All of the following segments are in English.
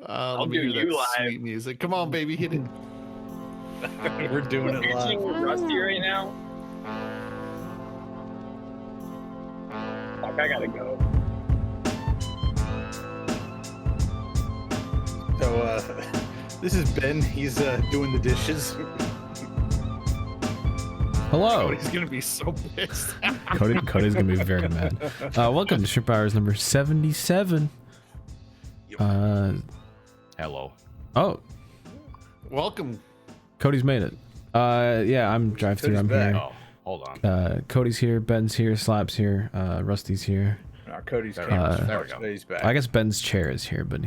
Let me hear that sweet music. Come on, baby, hit it. We're doing it live. Rusty right now. Fuck, I gotta go. So, this is Ben. He's doing the dishes. Hello. Cody's gonna be so pissed. Cody's gonna be very mad. Welcome to Shrimp Hours number 77. Hello. Oh, Welcome. Cody's made it. Yeah, I'm drive through. I'm back. here. Oh, hold on. Cody's here. Ben's here. Slap's here. Rusty's here. Cody's There we go. He's back. I guess Ben's chair is here, but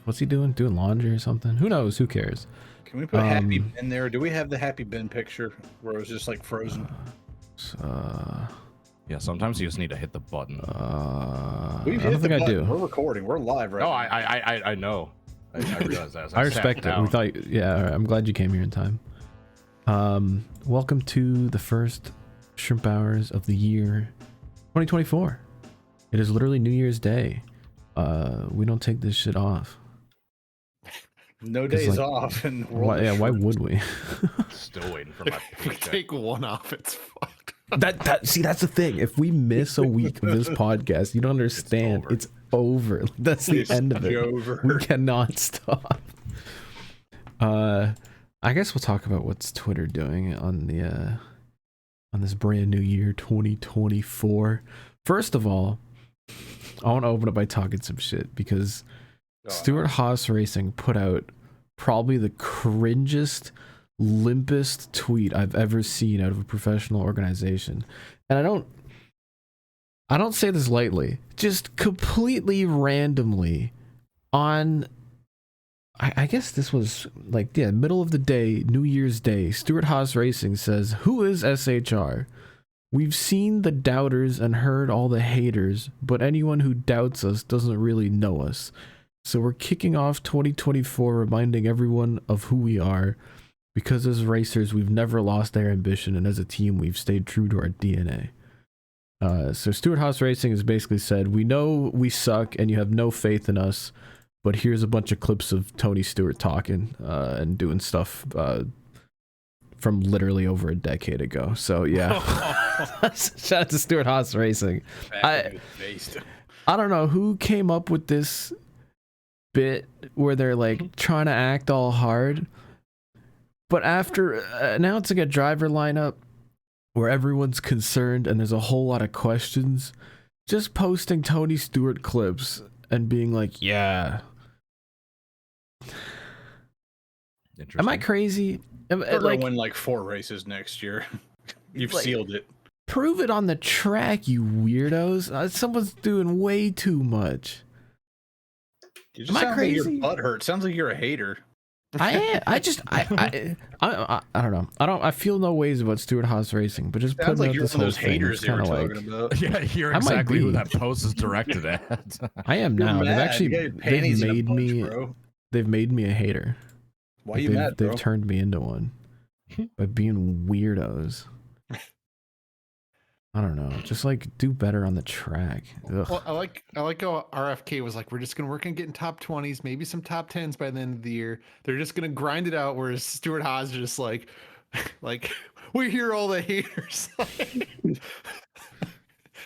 what's he doing? Doing laundry or something? Who knows? Who cares? Can we put Happy Ben there? Do we have the Happy Ben picture where it was just like frozen? Yeah, sometimes you just need to hit the button. I don't think I do. We're recording. We're live right No, now. I know. I realize that. I respect it. We thought, yeah, I'm glad you came here in time. Welcome to the first Shrimp Hours of the year 2024. It is literally New Year's Day. We don't take this shit off. No days off. And Why would we? Still waiting for my If we take one off, it's fucked. See, that's the thing. If we miss a week of this podcast, you don't understand. It's over. That's the end of it. Over. We cannot stop. I guess we'll talk about what's Twitter doing on this brand new year 2024. First of all, I want to open up by talking some shit because Stuart Haas Racing put out probably the cringest, limpest tweet I've ever seen out of a professional organization. And I don't say this lightly, just completely randomly on, I guess this was like, yeah, middle of the day, New Year's Day, Stuart Haas Racing says, "Who is SHR? We've seen the doubters and heard all the haters, but anyone who doubts us doesn't really know us. So we're kicking off 2024 reminding everyone of who we are, because as racers, we've never lost our ambition, and as a team, we've stayed true to our DNA." So Stuart Haas Racing has basically said, "We know we suck and you have no faith in us, but here's a bunch of clips of Tony Stewart talking and doing stuff from literally over a decade ago." So yeah, shout out to Stuart Haas Racing. I don't know who came up with this bit where they're like trying to act all hard, but after announcing a driver lineup where everyone's concerned and there's a whole lot of questions, just posting Tony Stewart clips and being like, yeah. Am I crazy? We're gonna win like 4 races next year. You've sealed it. Prove it on the track, you weirdos. Someone's doing way too much. You just sound like your butt hurt. Sounds like you're a hater. I am. I don't know. I feel no ways about Stuart Haas Racing, but just sounds putting like out you're this one of whole those thing, haters they were talking about. Yeah, you're I might exactly who be. that post is directed at. I am You're now. mad. They've actually You got your panties in a bunch, bro. they've made me a hater. Why are you mad, bro? They've turned me into one by being weirdos. I don't know. Just like do better on the track. Ugh. Well, I like how RFK was like, we're just gonna work on getting top 20s, maybe some top 10s by the end of the year. They're just gonna grind it out. Whereas Stuart Haas is just like we hear all the haters.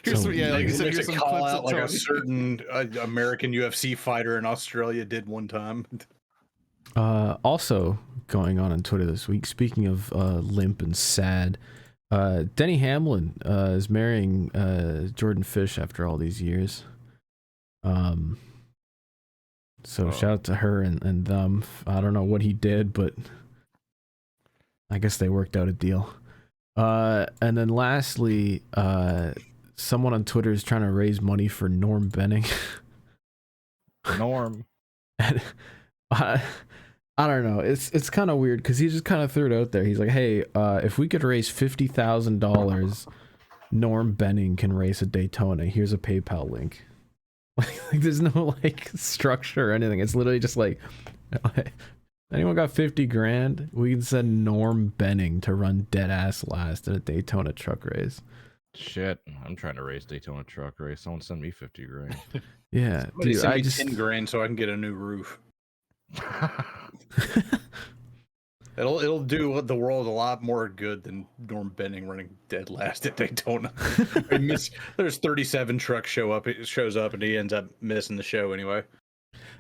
Here's some, yeah, like you said, here's some call clips out of like a Tony. certain American UFC fighter in Australia did one time. Also going on Twitter this week, speaking of limp and sad, Denny Hamlin is marrying Jordan Fish after all these years. So shout out to her and them. I don't know what he did, but I guess they worked out a deal. And then lastly, someone on Twitter is trying to raise money for Norm Benning. Norm. And I don't know. It's kind of weird because he just kind of threw it out there. He's like, "Hey, if we could raise $50,000, Norm Benning can race at Daytona. Here's a PayPal link." Like there's no like structure or anything. It's literally just like, anyone got 50 grand? We can send Norm Benning to run dead ass last at a Daytona truck race. Shit, I'm trying to race Daytona truck race. Someone send me 50 grand. Yeah, Somebody dude, send I me just 10 grand so I can get a new roof. It'll do the world a lot more good than Norm Benning running dead last at Daytona. There's 37 trucks shows up, and he ends up missing the show anyway.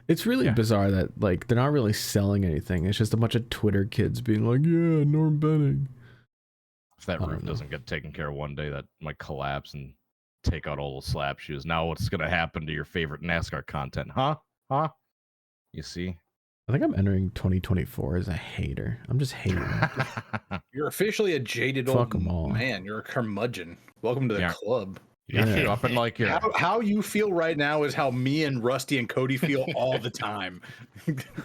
It's really bizarre that like they're not really selling anything. It's just a bunch of Twitter kids being like, "Yeah, Norm Benning." If that roof doesn't get taken care of one day, that might collapse and take out all the slap shoes. Now what's going to happen to your favorite NASCAR content? Huh? You see? I think I'm entering 2024 as a hater. I'm just hating. You're officially a jaded Fuck old 'em all. man. You're a curmudgeon. Welcome to the club. You show up in like your... How you feel right now is how me and Rusty and Cody feel all the time.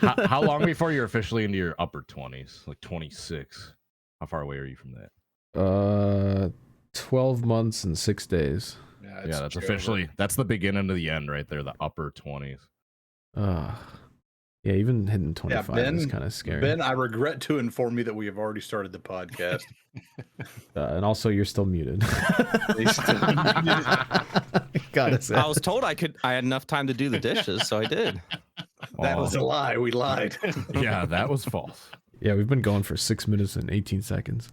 how long before you're officially into your upper 20s? Like 26? How far away are you from that? 12 months and 6 days. Yeah, that's officially... That's the beginning to the end right there, the upper 20s. Yeah, even hitting 25 is kind of scary. Ben, I regret to inform you that we have already started the podcast. And also, you're still muted. Gotta say. I was told I had enough time to do the dishes, so I did. That was a lie. We lied. Yeah, that was false. Yeah, we've been going for 6 minutes and 18 seconds.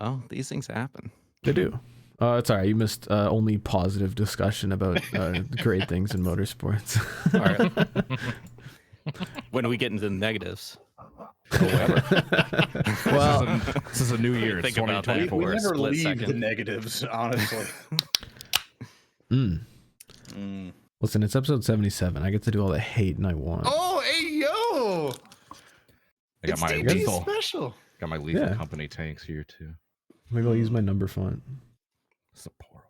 Oh, these things happen. They do. It's all right. You missed only positive discussion about great things in motorsports. All right. When do we get into the negatives? Well, this is a new year. It's 2024. We never leave the negatives, honestly. Listen, it's episode 77. I get to do all the hating I want. Oh, hey, yo! I got It's my DP lethal. special. Got my lethal company tanks here too. Maybe I'll use my number font. Sapporo.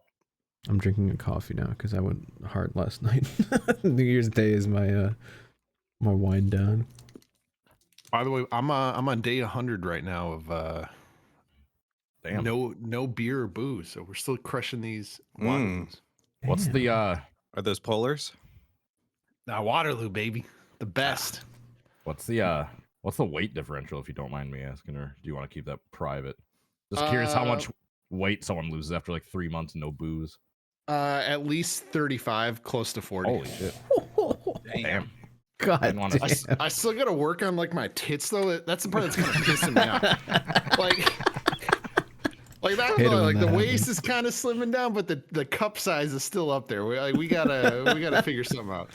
I'm drinking a coffee now because I went hard last night. New Year's Day is my my wind down. By the way, I'm on day 100 right now of Damn. no beer or booze, so we're still crushing these Waterloos. What's the Are those polars? Now Waterloo, baby, the best. what's the weight differential, if you don't mind me asking, or do you want to keep that private? Just curious how much weight someone loses after like 3 months, no booze. At least 35, close to 40. Holy shit! Damn. God, I still gotta work on like my tits though. That's the part that's kind of pissing me off. Like that, like the waist is kind of slimming down, but the cup size is still up there. We gotta figure something out.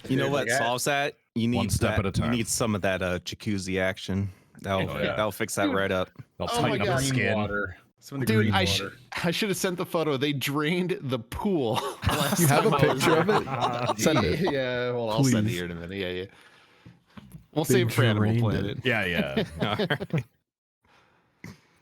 You know what solves that? You need one step at a time. You need some of that jacuzzi action. That'll fix that right up. They'll tighten up the skin. Water. Some of the Dude, green I water. should have sent the photo. They drained the pool. You have a picture of it? Send it. Yeah, well, I'll send it here in a minute. Yeah. We'll save it for Animal Planet. Yeah.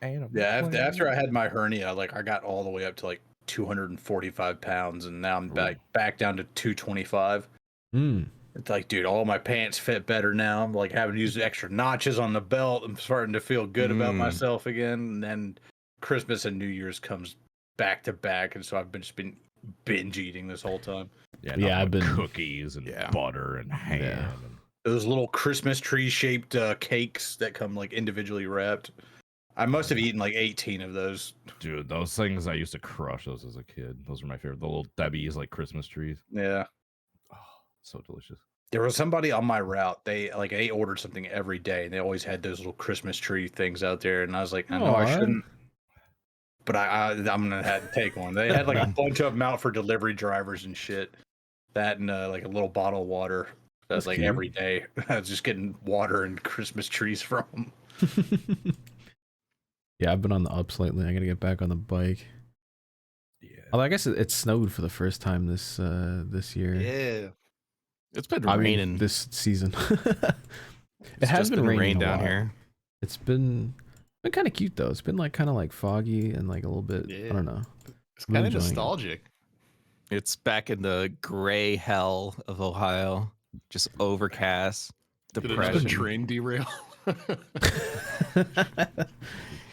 Yeah, after I had my hernia, like I got all the way up to like 245 pounds, and now I'm back down to 225. It's like, dude, all my pants fit better now. I'm like having to use extra notches on the belt. I'm starting to feel good about myself again. And then Christmas and New Year's comes back to back, and so I've just been binge eating this whole time. Yeah, I've been cookies and butter and ham. Yeah. And... Those little Christmas tree shaped cakes that come like individually wrapped. I must have eaten like 18 of those. Dude, those things, I used to crush those as a kid. Those were my favorite. The little Debbie's, like Christmas trees. Yeah. Oh, so delicious. There was somebody on my route. They ordered something every day, and they always had those little Christmas tree things out there. And I was like, I know I shouldn't, but I'm gonna have to take one. They had like a bunch of them out for delivery drivers and shit. That and like a little bottle of water. That's like cute. Every day. I was just getting water and Christmas trees from them. Yeah, I've been on the ups lately. I gotta get back on the bike. Yeah. Although I guess it snowed for the first time this year. Yeah. It's been raining this season. It has been raining down here. It's been kind of cute though. It's been like kind of like foggy and like a little bit. I don't know. It's kind of nostalgic. It's back in the gray hell of Ohio, just overcast, depression. Train derail.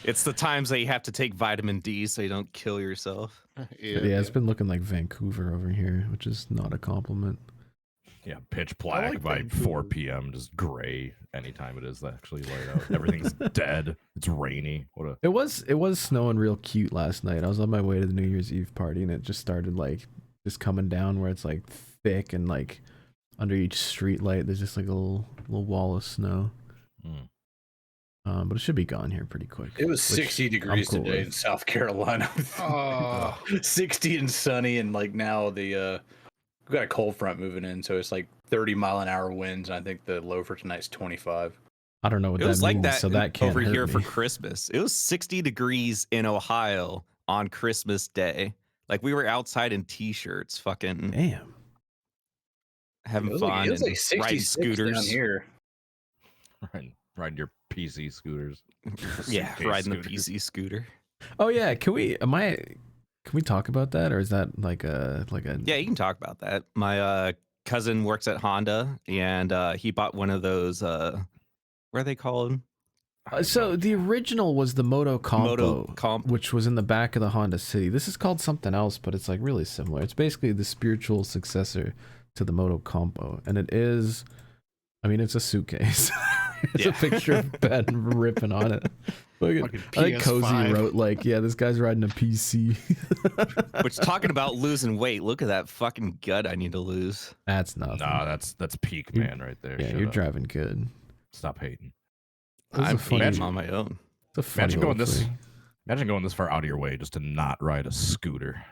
It's the times that you have to take vitamin D so you don't kill yourself. Yeah, it's been looking like Vancouver over here, which is not a compliment. Yeah, pitch black by 4 p.m. Just gray anytime it is actually light out. Everything's dead. It's rainy. It was snowing real cute last night. I was on my way to the New Year's Eve party, and it just started like just coming down where it's like thick and like under each street light. There's just like a little wall of snow. But it should be gone here pretty quick. It was 60 degrees cool today with. in South Carolina. Oh, 60 and sunny, and like now we got a cold front moving in, so it's like 30-mile-an-hour winds, and I think the low for tonight's 25. I don't know what It that was means, like that so that can't over hurt here me. for Christmas. It was 60 degrees in Ohio on Christmas Day. Like we were outside in t-shirts, fucking Damn. having It was fun like, it was and like riding 66 scooters. down here. Riding your PC scooters. Yeah, Suitcase riding the scooters. PC scooter. Oh yeah, can we talk about that, or is that like a Yeah, you can talk about that. My cousin works at Honda, and he bought one of those. What are they called? So the original was the Moto Compo, Comp. which was in the back of the Honda City. This is called something else, but it's like really similar. It's basically the spiritual successor to the Moto Compo, and it is, I mean, it's a suitcase. It's a picture of Ben ripping on it. I think Cozy PS5. wrote like, yeah, this guy's riding a PC. Which, talking about losing weight, look at that fucking gut I need to lose. That's nothing. Nah, that's peak man right there. Yeah, Shut you're up. driving good. Stop hating. This is I'm a funny- eating on my own. It's a funny Imagine going little this. thing. Imagine going this far out of your way just to not ride a scooter.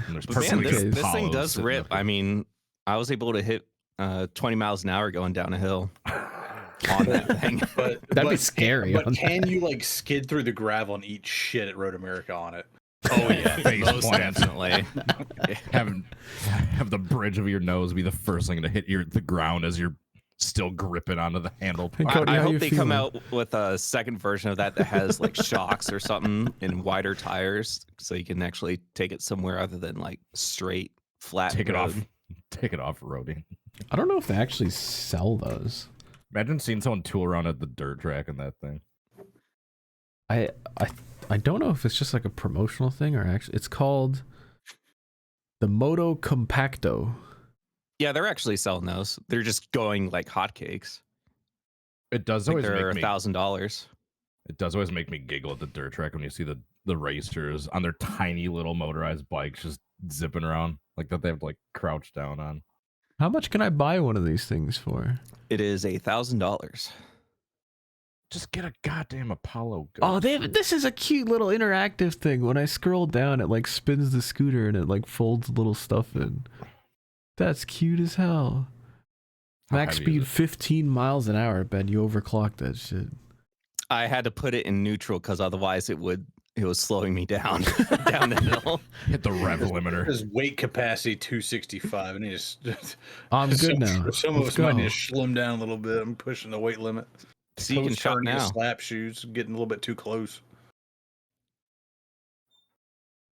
And there's But man, perfectly this good this thing Apollos does sitting rip. up here. I mean, I was able to hit 20 miles an hour going down a hill on that thing. But That'd be but- scary But on can you like skid through the gravel and eat shit at Road America on it? Oh yeah, Face most plant. definitely. have the bridge of your nose be the first thing to hit the ground as you're still gripping onto the handle. Hey, Cody, I how hope you they come feeling? out with a second version of that has like shocks or something and wider tires, so you can actually take it somewhere other than like straight flat. Take it off. road. Take it off roading. I don't know if they actually sell those. Imagine seeing someone tool around at the dirt track in that thing. I don't know if it's just like a promotional thing or actually it's called the Moto Compacto. Yeah, they're actually selling those. They're just going like hotcakes. It does Like always they're make me. $1,000. It does always make me giggle at the dirt track when you see the racers on their tiny little motorized bikes just zipping around like that. They have to like crouch down on. How much can I buy one of these things for? It is $1,000. Just get a goddamn Apollo. Oh, Ghost. this is a cute little interactive thing. When I scroll down, it like spins the scooter and it like folds little stuff in. That's cute as hell. How Max heavy speed is it? 15 miles an hour. Ben, you overclocked that shit. I had to put it in neutral because otherwise it was slowing me down down the hill. Hit the rev limiter. His weight capacity 265, and he just. I'm good now. Some of Let's us might go. need to slim down a little bit. I'm pushing the weight limit. So you can shop Post-hernia now. slap shoes, getting a little bit too close.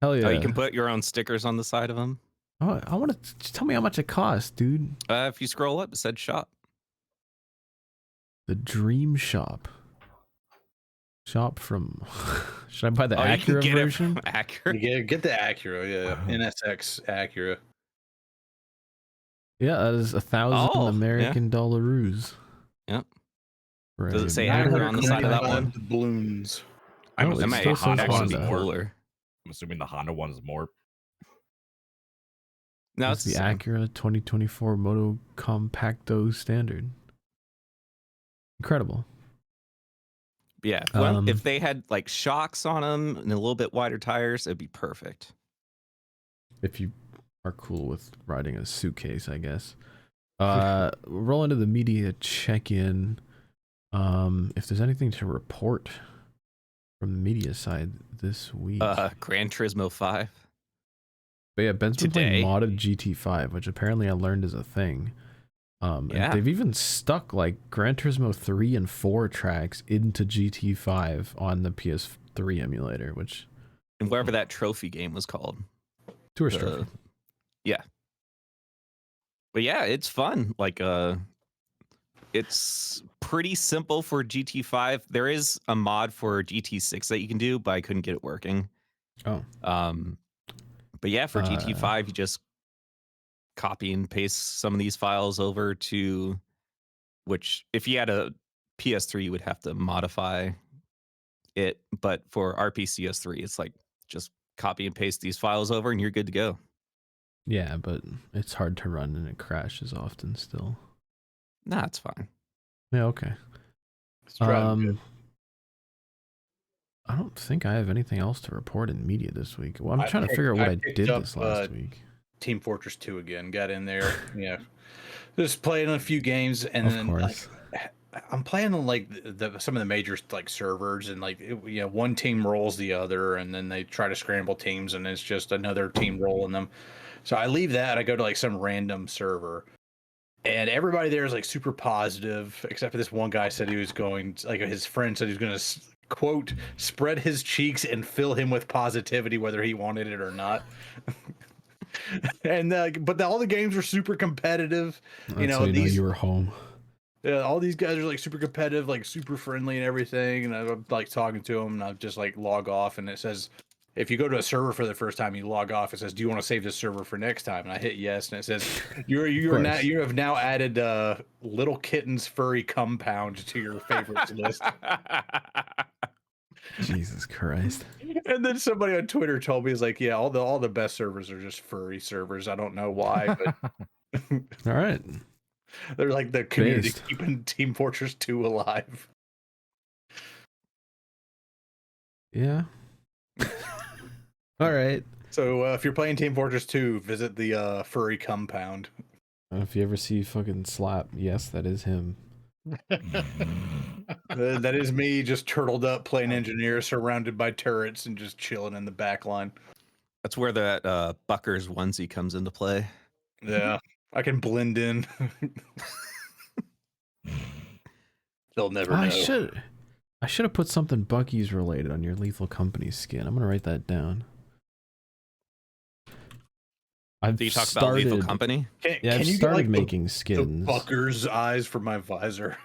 Hell yeah. Oh, you can put your own stickers on the side of them. Oh, I want to tell me how much it costs, dude. If you scroll up, it said shop. The Dream Shop. Shop from. Should I buy the Oh, you can Acura get it version? from Acura. Get the Acura, yeah, NSX Acura. Yeah, that is 1,000 Oh, American dollaroos. Yep. Right. Does it say Acura on the side of that one? Balloons. I'm Oh, That it might still says actually be Honda. cooler. I'm assuming the Honda one is more. No, That's it's the Acura 2024 Moto Compacto Standard. Incredible. Yeah, if they had like shocks on them and a little bit wider tires, it'd be perfect. If you are cool with riding a suitcase, I guess. Roll into the media check-in. If there's anything to report from the media side this week. Gran Turismo 5. But yeah, Ben's been Today. playing modded GT5, which apparently I learned is a thing. And Yeah. they've even stuck like Gran Turismo 3 and 4 tracks into GT5 on the PS3 emulator, which And whatever that trophy game was called. Tourist The- Trophy. Yeah. But yeah, it's fun. Like it's pretty simple for GT5. There is a mod for GT6 that you can do, but I couldn't get it working. Oh. But yeah, for GT5 you just copy and paste some of these files over to, which if you had a PS3 you would have to modify it, but for RPCS3 it's like just copy and paste these files over and you're good to go. Yeah, but it's hard to run and it crashes often still. Nah, it's fine. Yeah, okay. It's driving good. I don't think I have anything else to report in media this week. Well, I'm trying to figure out what I did this last week. Team Fortress 2 again. Got in there, just playing a few games, and Of then course. I'm playing on like some of the major like servers, and like one team rolls the other, and then they try to scramble teams, and it's just another team rolling them. So I leave that. I go to like some random server, and everybody there is like super positive, except for this one guy said he was going, like his friend said he was going to quote spread his cheeks and fill him with positivity whether he wanted it or not. And but all the games were super competitive. You were home. All these guys are like super competitive, like super friendly and everything. And I'm like talking to them, and I just like log off, and it says, if you go to a server for the first time, you log off. It says, "Do you want to save this server for next time?" And I hit yes, and it says, you have now added Little Kitten's Furry Compound to your favorites list. Jesus Christ. And then somebody on Twitter told me, "Is like, yeah, all the best servers are just furry servers. I don't know why, but all right, they're like the community keeping Team Fortress 2 alive." Yeah. All right. So if you're playing Team Fortress 2, visit the furry compound. If you ever see fucking Slap, yes, that is him. That is me, just turtled up playing engineer, surrounded by turrets, and just chilling in the back line. That's where that Bucker's onesie comes into play. Yeah, I can blend in. They'll never know. I should have put something Bucky's related on your Lethal Company skin. I'm gonna write that down. Do you talk about Lethal Company? I've started making skins. The Bucker's eyes for my visor.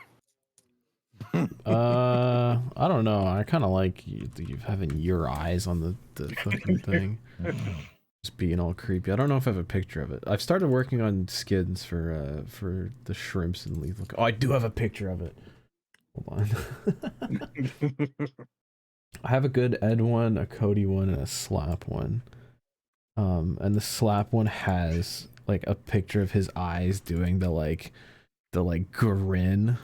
I don't know. I kind of like you having your eyes on the fucking thing. Just being all creepy. I don't know if I have a picture of it. I've started working on skins for the shrimps and Lethal. Oh, I do have a picture of it. Hold on. I have a good Ed one, a Cody one, and a Slap one. And the Slap one has like a picture of his eyes doing the grin.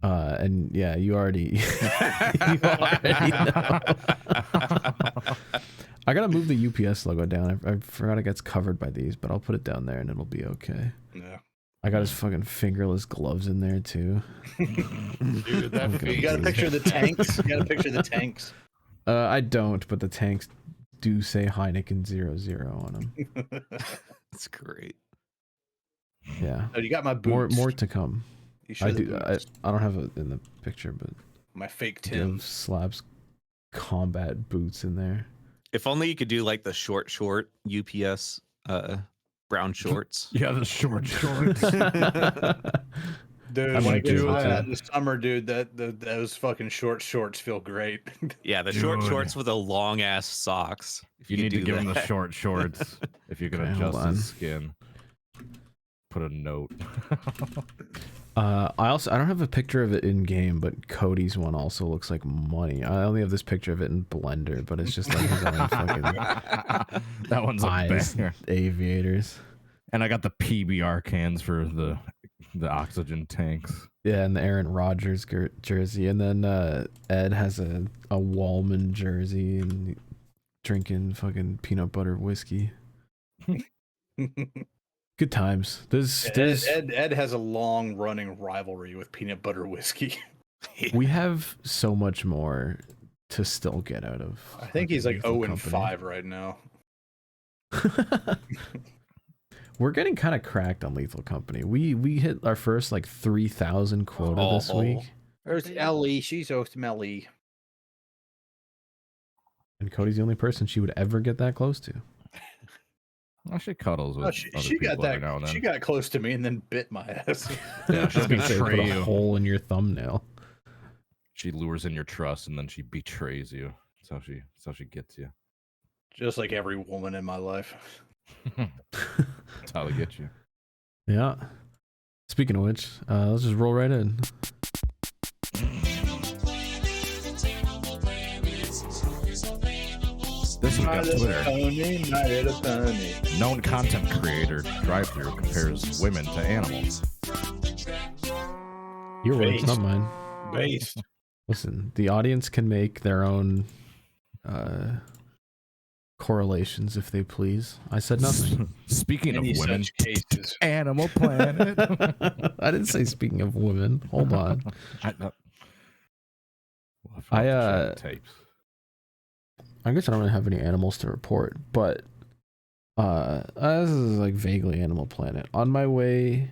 And yeah, you already you already know. I gotta move the UPS logo down. I forgot it gets covered by these, but I'll put it down there and it'll be okay. Yeah. I got his fucking fingerless gloves in there too. Dude, you got a picture of the tanks? You got a picture of the tanks? I don't, but the tanks do say Heineken 00 on them. That's great. Yeah. Oh, you got my boots. More to come. I do. I don't have it in the picture, but my fake Tim Slab's combat boots in there. If only you could do like the short UPS brown shorts. Yeah, the short shorts. Dude, when I do that in the summer, dude, those fucking short shorts feel great. Yeah, the short shorts with the long ass socks. You need to give him the short shorts if you can adjust his skin. Put a note. I don't have a picture of it in game, but Cody's one also looks like money. I only have this picture of it in Blender, but it's just like his own fucking that one's eyes, a banger. Aviators. And I got the PBR cans for the oxygen tanks. Yeah, and the Aaron Rodgers jersey, and then Ed has a Wallman jersey and drinking fucking peanut butter whiskey. Good times. Ed has a long running rivalry with peanut butter whiskey. We have so much more to still get out of. I think he's like 0-5 right now. We're getting kind of cracked on Lethal Company. We hit our first like 3,000 quota this week. There's Ellie. She's so smelly. And Cody's the only person she would ever get that close to. Well, she cuddles with she got that. Now and then. She got close to me and then bit my ass. Yeah, she's gonna put a hole in your thumbnail. She lures in your trust and then she betrays you. That's how she gets you. Just like every woman in my life. That's how they get you. Yeah. Speaking of which, let's just roll right in. This this week on Twitter. Might hit a pony. Known content creator drive-through compares women to animals. Your words, Based. not mine. Based. Listen, the audience can make their own correlations if they please. I said nothing. Speaking Any of women, such cases. Animal Planet. I didn't say speaking of women. Hold on. Tapes. I guess I don't really have any animals to report, but this is like vaguely Animal Planet. On my way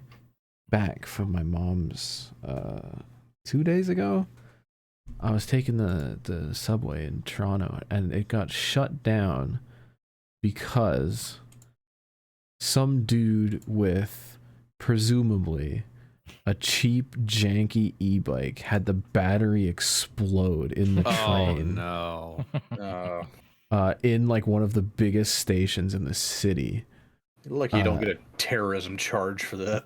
back from my mom's 2 days ago, I was taking the subway in Toronto, and it got shut down because some dude with presumably a cheap janky e-bike had the battery explode in the train. Oh no. In like one of the biggest stations in the city. Look, you don't get a terrorism charge for that.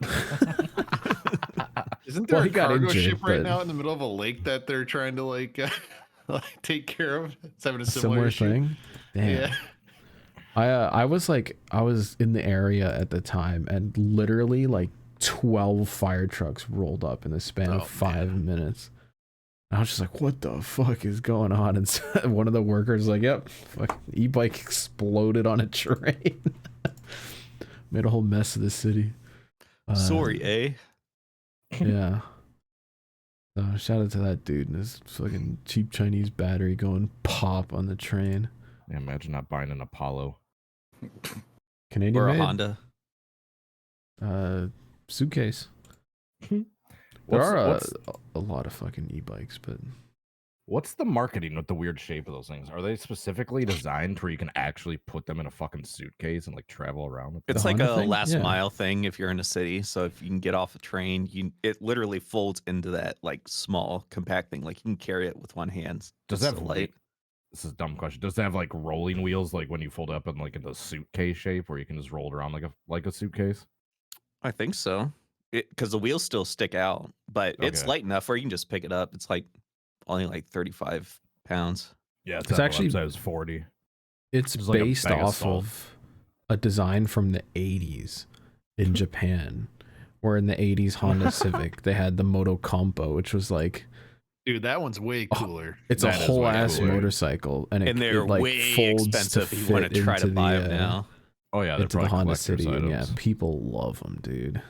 Isn't there Well, a he got cargo injured, ship right but- now in the middle of a lake that they're trying to like take care of? It's having a Similar issue. thing. Damn. Yeah. I was in the area at the time, and literally like 12 fire trucks rolled up in the span of 5 minutes. I was just like, what the fuck is going on? And so one of the workers was like, yep, fucking e-bike exploded on a train. Made a whole mess of the city. Sorry, eh? Yeah. So shout out to that dude and his fucking cheap Chinese battery going pop on the train. Yeah, imagine not buying an Apollo. Canadian Or a made. Honda. Suitcase. There are a lot of fucking e-bikes, but What's the marketing with the weird shape of those things? Are they specifically designed where you can actually put them in a fucking suitcase and like travel around with them? It's The like Honda a thing? last Yeah. mile thing if you're in a city. So if you can get off a train, it literally folds into that like small compact thing. Like you can carry it with one hand. Does It's that so have light? This is a dumb question. Does it have like rolling wheels, like when you fold it up in like in the suitcase shape, where you can just roll it around like a suitcase? I think so. Because the wheels still stick out, but it's Okay. light enough where you can just pick it up. It's like only like 35 pounds. Yeah, It's actually- it was 40. it's It's like a based bag of off salt. of a design from the 80s in Japan, where in the 80s Honda Civic, they had the Moto Compo, which was like, Dude, that one's way cooler. it's That a is whole way ass cooler. motorcycle, and And they're it like way folds expensive to if you want to fit try to into buy the, them now. Oh yeah, they're into the probably Honda collector's City, and yeah, items. people love them, dude.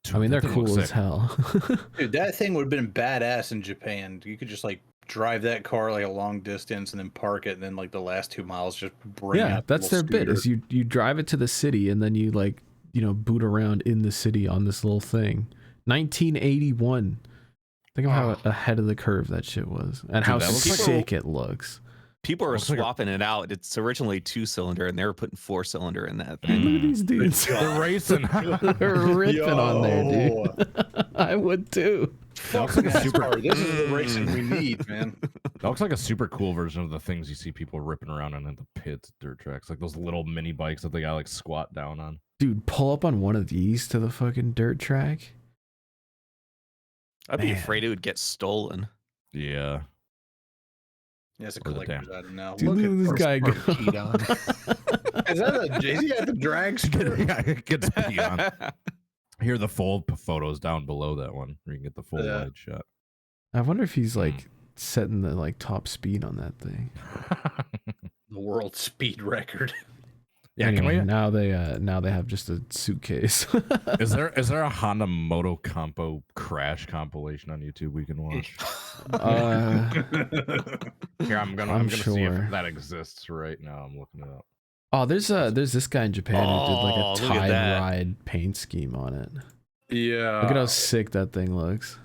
Dude, I mean, that they're thing looks cool as sick. hell. Dude, that thing would have been badass in Japan. You could just like drive that car like a long distance and then park it, and then like the last 2 miles just bring Yeah, out that's the their little bit. Is scooter. you drive it to the city, and then you like boot around in the city on this little thing. 1981. Think of how ahead of the curve that shit was, and how that looks like- sick it looks. People are Looks like a- swapping it out. It's originally 2-cylinder, and they were putting 4-cylinder in that Look thing. at these dudes. They're racing. They're ripping on there, dude. I would too. Fuck NASCAR. This is the racing we need, man. That looks like a super cool version of the things you see people ripping around on in the pits, dirt tracks, like those little mini bikes that they got like squat down on. Dude, pull up on one of these to the fucking dirt track. I'd be Man. afraid it would get stolen. Yeah. Yeah, it's a Or the collector's item now. Dude, look at this guy go. Pete on. Is that a Jay-Z at the dragster? Yeah, it gets pee on. Here are the full photos down below that one, where you can get the full Yeah. wide shot. I wonder if he's like setting the like top speed on that thing. The world speed record. Yeah, anyway, can now they have just a suitcase. we? Is there a Honda Moto Compo crash compilation on YouTube we can watch? Here, I'm gonna see sure. if that exists right now. I'm looking it up. Oh, there's this guy in Japan who did like Oh, a look at Tide that. Ride paint scheme on it. Yeah. Look at how sick that thing looks.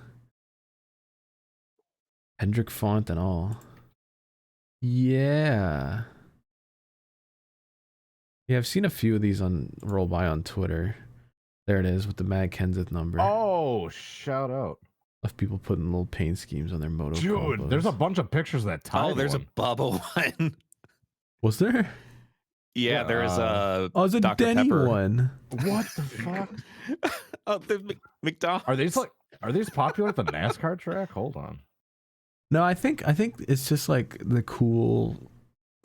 Hendrick font and all. Yeah. Yeah, I've seen a few of these on roll by on Twitter. There it is with the Mad Kenseth number Oh, shout out. of people putting little paint schemes on their moto. Dude, there's a combos. bunch of pictures of that Tide Oh, there's one. a Bubba one. Was there? Yeah, there's a Oh, it's a Dr. Denny Pepper. one. What the fuck? Oh, the McDonald's. Are these popular at the NASCAR track? Hold on. No, I think it's just like the cool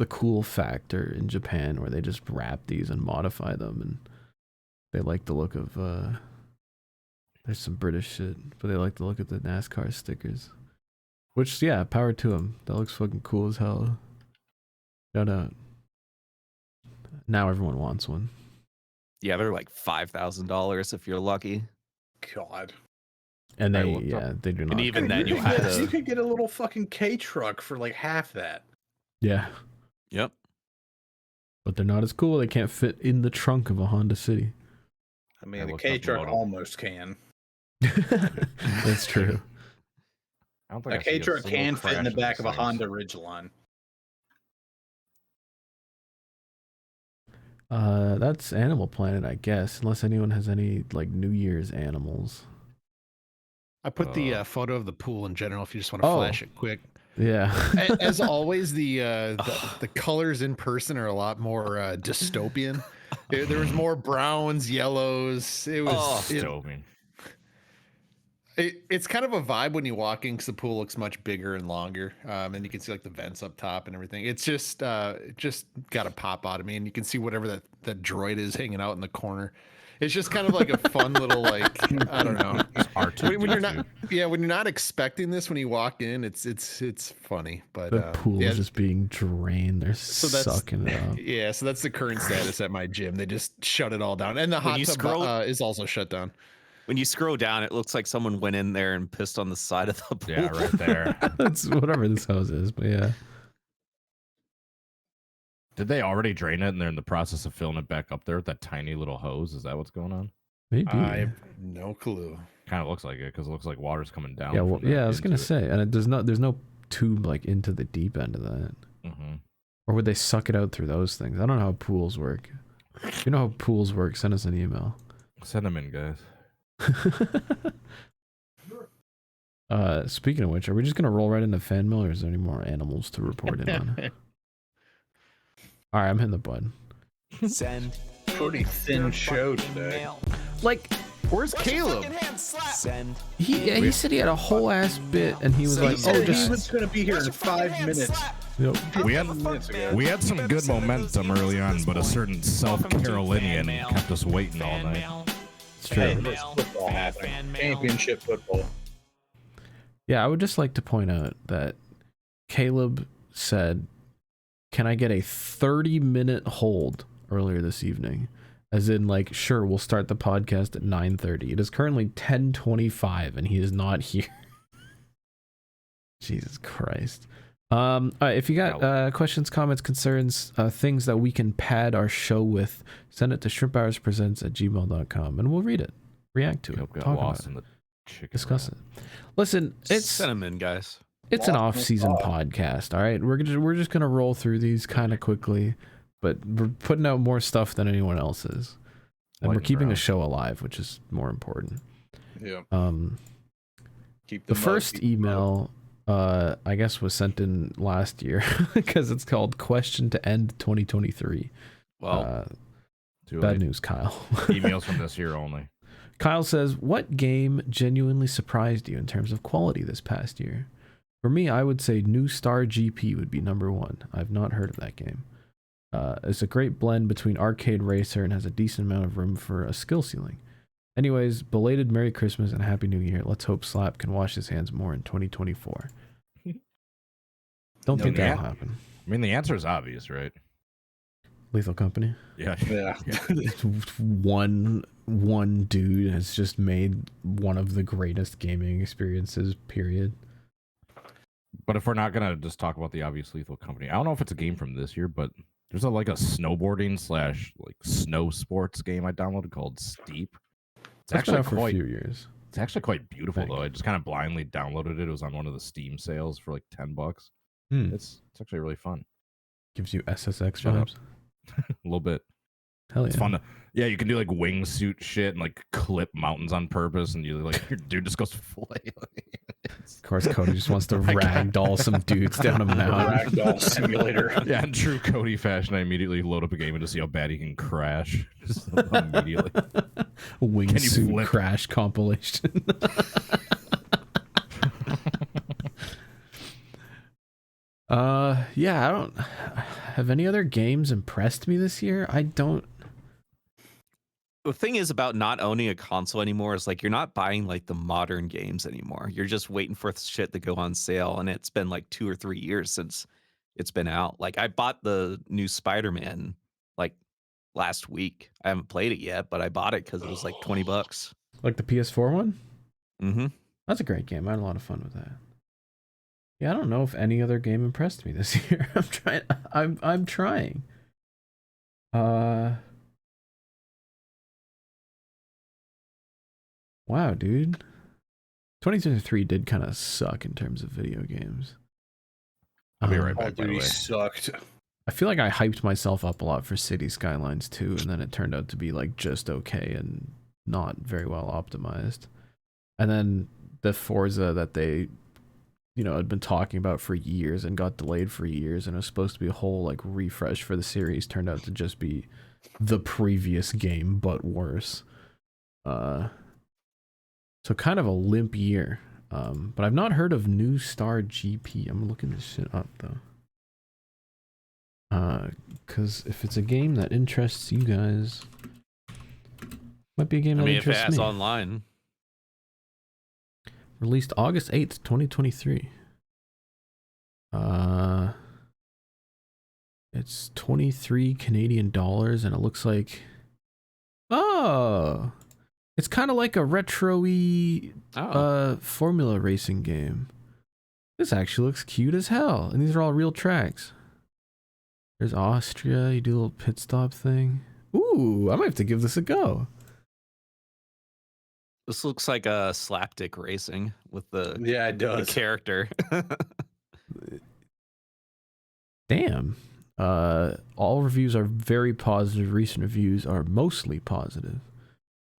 the cool factor in Japan where they just wrap these and modify them, and they like the look of there's some British shit, but they like to look at the NASCAR stickers. Which, yeah, power to them. That looks fucking cool as hell. Shout out. Now everyone wants one. Yeah, they're like $5,000 if you're lucky. God. And they, looked they do not. And even then, you you had you to. could get a little fucking K truck for like half that. Yeah. Yep. But they're not as cool. They can't fit in the trunk of a Honda City. I mean, I the looked K up the truck model. almost can. That's true. I don't think A I see K truck single can fit in the crash back of a these things. Honda Ridgeline. That's Animal Planet, I guess. Unless anyone has any like New Year's animals. I put the photo of the pool in general if you just want to Oh. flash it quick. Yeah. As always, the colors in person are a lot more dystopian. There was more browns, yellows. It was Dystopian. it's kind of a vibe when you walk in because the pool looks much bigger and longer, and you can see like the vents up top and everything. It's just it just got a pop out of me, and you can see whatever that droid is hanging out in the corner. It's just kind of like a fun little like I don't know. When you're not when you're not expecting this when you walk in, it's funny. But The pool yeah, is just being drained. They're that's- sucking it up. yeah, so that's the current status at my gym. They just shut it all down, and the When hot you tub scroll- is also shut down. When you scroll down, it looks like someone went in there and pissed on the side of the pool. Yeah, right there. That's whatever this house is, but yeah. Did they already drain it and they're in the process of filling it back up there with that tiny little hose? Is that what's going on? Maybe. I have no clue. Kind of looks like it because it looks like water's coming down. Yeah, well, from that yeah, I was gonna into it. say, and there's no tube like into the deep end of that. Mhm. Or would they suck it out through those things? I don't know how pools work. If you know how pools work, send us an email. Send them in, guys. Speaking of which, are we just gonna roll right into fan mail, or is there any more animals to report in on? All right, I'm hitting the button. Send. Pretty thin show today. Like, Where's Caleb? Send. he said he had a whole ass bit, and he was He like, said "Oh, he just was going to be here in 5 minutes. yep. We had Minutes ago. we had some good momentum early on, but a certain South Carolinian kept us waiting all night. It's true." Hey, there's football happening. Championship football. Yeah, I would just like to point out that Caleb said, "Can I get a 30-minute hold earlier this evening?" As in, like, sure, we'll start the podcast at 9:30. It is currently 10:25, and he is not here. Jesus Christ. All right, if you got questions, comments, concerns, things that we can pad our show with, send it to ShrimpHoursPresents@gmail.com, and we'll read it, react to it, Got talk about lost it, in the chicken discuss run. it. Listen, it's Send them in, guys. it's an Lost in off-season thought. podcast. All right, we're just gonna roll through these kind of quickly, but we're putting out more stuff than anyone else is, and we're Lightning keeping the round. show alive, which is more important. Yeah. Keep The mud, first keep the mud. email, I guess, was sent in last year because it's called "Question to End 2023." Well, Too Bad late. news, Kyle. Emails from this year only. Kyle says, "What game genuinely surprised you in terms of quality this past year?" For me, I would say New Star GP would be number one. I've not heard of that game. It's a great blend between arcade racer and has a decent amount of room for a skill ceiling. Anyways, belated Merry Christmas and Happy New Year. Let's hope Slap can wash his hands more in 2024. Don't No think that'll doubt. happen. I mean, the answer is obvious, right? Lethal Company. Yeah. Yeah. one dude has just made one of the greatest gaming experiences, period. But if we're not gonna just talk about the obvious Lethal Company, I don't know if it's a game from this year, but there's a snowboarding / like snow sports game I downloaded called Steep. It's It's been actually out for a quite few years. it's actually quite beautiful Thank though. I just kind of blindly downloaded it. It was on one of the Steam sales for like $10. Hmm. It's actually really fun. Gives you SSX Shut up. vibes. A little bit. Hell yeah. It's fun to you can do like wingsuit shit and like clip mountains on purpose, and you like your dude just goes flailing. Of course, Cody just wants to ragdoll some dudes down a mountain. Ragdoll simulator. Yeah, in true Cody fashion, I immediately load up a game and to see how bad he can crash. Just immediately. Wingsuit flip? crash compilation. Yeah, I don't. have any other games impressed me this year? I don't. The thing is about not owning a console anymore is like you're not buying like the modern games anymore. You're just waiting for shit to go on sale, and it's been like 2 or 3 years since it's been out. Like I bought the new Spider-Man like last week. I haven't played it yet, but I bought it because it was like $20. Like the PS4 one? Mm-hmm. That's a great game. I had a lot of fun with that. Yeah, I don't know if any other game impressed me this year. I'm trying. Wow, dude. 2023 did kind of suck in terms of video games. I'll be right Oh, back, by dude, the he way. sucked. I feel like I hyped myself up a lot for City Skylines 2, and then it turned out to be like just okay and not very well optimized. And then the Forza that they, had been talking about for years and got delayed for years, and it was supposed to be a whole like refresh for the series, turned out to just be the previous game but worse. So kind of a limp year. But I've not heard of New Star GP. I'm looking this shit up though. Because if it's a game that interests you guys, might be a game that if it interests has me. online. Released August 8th, 2023. It's 23 Canadian dollars, and it looks like, it's kind of like a retro-y formula racing game. This actually looks cute as hell, and these are all real tracks. There's Austria, you do a little pit stop thing. Ooh, I might have to give this a go. This looks like a slapdick racing with the Yeah, it the does. character. Damn. All reviews are very positive. Recent reviews are mostly positive.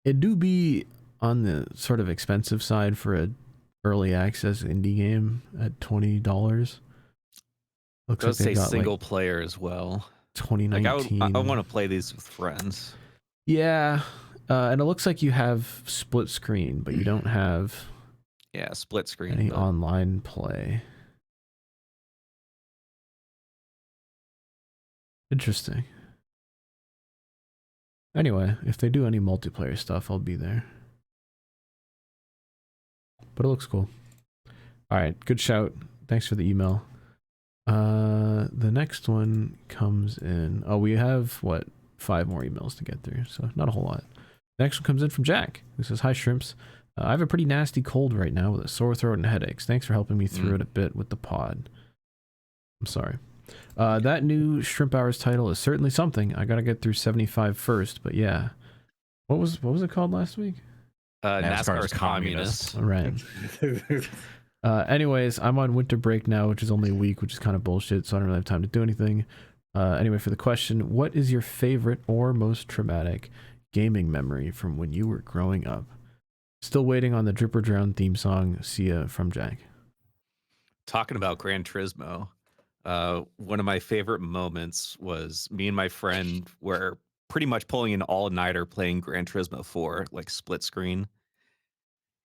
It do be on the sort of expensive side for a early access indie game at $20. Looks Does like they say got single like player as well. 2019. Like I want to play these with friends. Yeah, and it looks like you have split screen, but you don't have Yeah, split screen. any but online play. Interesting. Anyway, if they do any multiplayer stuff, I'll be there. But it looks cool. All right, good shout. Thanks for the email. The next one comes in. Oh, we have 5 more emails to get through, so not a whole lot. The next one comes in from Jack, who says, "Hi Shrimps. I have a pretty nasty cold right now with a sore throat and headaches. Thanks for helping me through it a bit with the pod." I'm sorry. That new Shrimp Hours title is certainly something. I gotta get through 75 first, but yeah. What was it called last week? NASCAR's communist. All right. Anyways, I'm on winter break now, which is only a week, which is kind of bullshit, so I don't really have time to do anything. Anyway, for the question, what is your favorite or most traumatic gaming memory from when you were growing up? Still waiting on the Drip or Drown theme song. See ya from Jack. Talking about Gran Turismo, one of my favorite moments was me and my friend were pretty much pulling an all-nighter playing Gran Turismo 4, like split screen.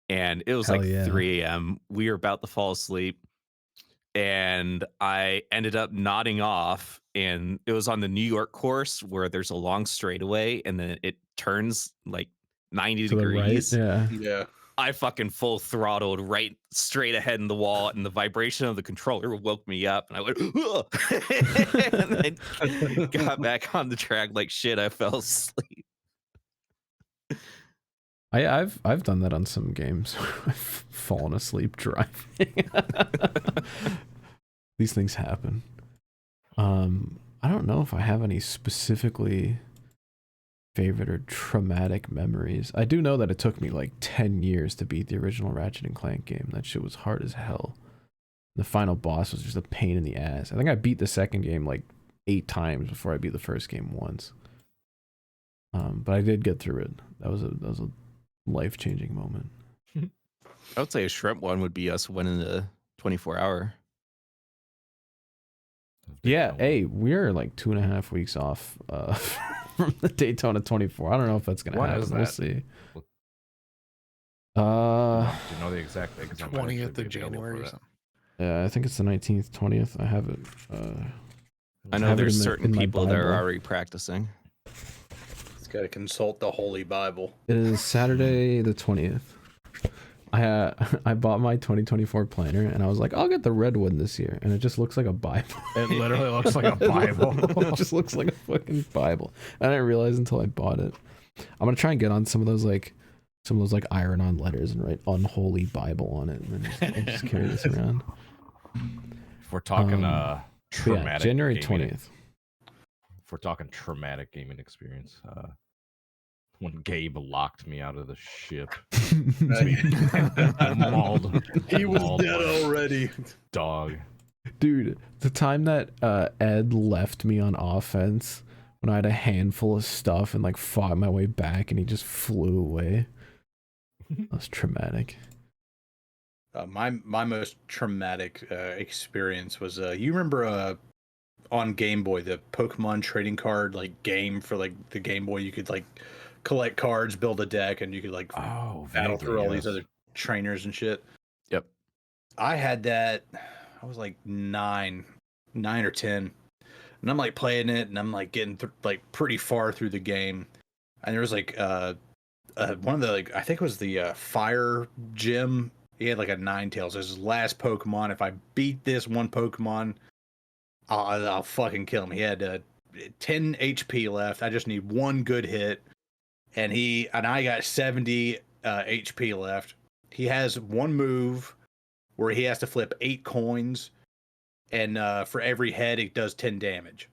And it was Hell like yeah. 3 a.m. We were about to fall asleep, and I ended up nodding off, and it was on the New York course where there's a long straightaway, and then it turns like 90 To the right, degrees. yeah. Yeah. I fucking full throttled right straight ahead in the wall, and the vibration of the controller woke me up, and I went, "Ugh," and then got back on the track like shit. I fell asleep. I've done that on some games. I've fallen asleep driving. These things happen. I don't know if I have any specifically favorite or traumatic memories. I do know that it took me like 10 years to beat the original Ratchet and Clank game. That shit was hard as hell. The final boss was just a pain in the ass. I think I beat the second game like 8 times before I beat the first game once. But I did get through it. That was a life-changing moment. I would say a shrimp one would be us winning the 24-hour. Yeah, hey, we're like 2.5 weeks off from the Daytona 24. I don't know if that's gonna When happen. is We'll that? see. Do you know the exact date? 'Cause I might actually 20th be of available January for or that. something. Yeah, I think it's the 19th, 20th. I have it. I know have it there's in my- certain in my people that are Bible. already practicing. He's got to consult the Holy Bible. It is Saturday the 20th. I bought my 2024 planner and I was like, I'll get the red one this year, and it just looks like a Bible. It literally looks like a Bible. It just looks like a fucking Bible. I didn't realize until I bought it. I'm gonna try and get on some of those iron-on letters and write "Unholy Bible" on it, and then I'll just carry this around. If we're talking traumatic, yeah, January gaming- 20th. If we're talking traumatic gaming experience, when Gabe locked me out of the ship, mauled. He was mauled dead my already. dog. Dude, the time that Ed left me on offense when I had a handful of stuff and like fought my way back and he just flew away. That was traumatic. My most traumatic experience was you remember on Game Boy the Pokemon trading card like game for like the Game Boy, you could like collect cards, build a deck, and you could like battle vaguely, through all these yes. other trainers and shit. Yep. I had that. I was like 9 or 10, and I'm like playing it, and I'm like getting like pretty far through the game, and there was like one of the like I think it was the fire gym. He had like a Ninetales. It was his last Pokemon. If I beat this one Pokemon, I'll fucking kill him. He had 10 HP left. I just need one good hit, and I got 70 HP left. He has one move where he has to flip 8 coins, and for every head it does 10 damage.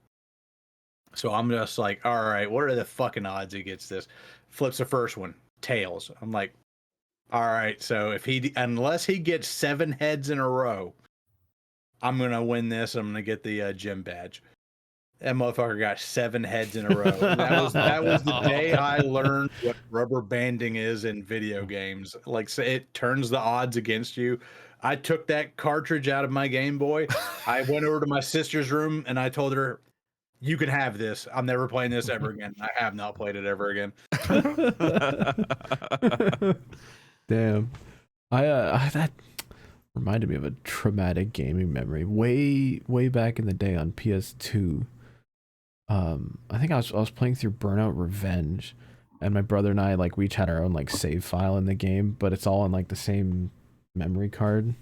So I'm just like, all right, what are the fucking odds he gets this? Flips the first one, tails. I'm like, all right, so unless he gets 7 heads in a row, I'm gonna win this. I'm gonna get the gym badge. That motherfucker got 7 heads in a row. That was the day I learned what rubber banding is in video games. Like, so it turns the odds against you. I took that cartridge out of my Game Boy. I went over to my sister's room and I told her, "You can have this. I'm never playing this ever again." I have not played it ever again. Damn. That reminded me of a traumatic gaming memory. Way back in the day on PS2. I think I was playing through Burnout Revenge, and my brother and I we each had our own save file in the game, but it's all on the same memory card.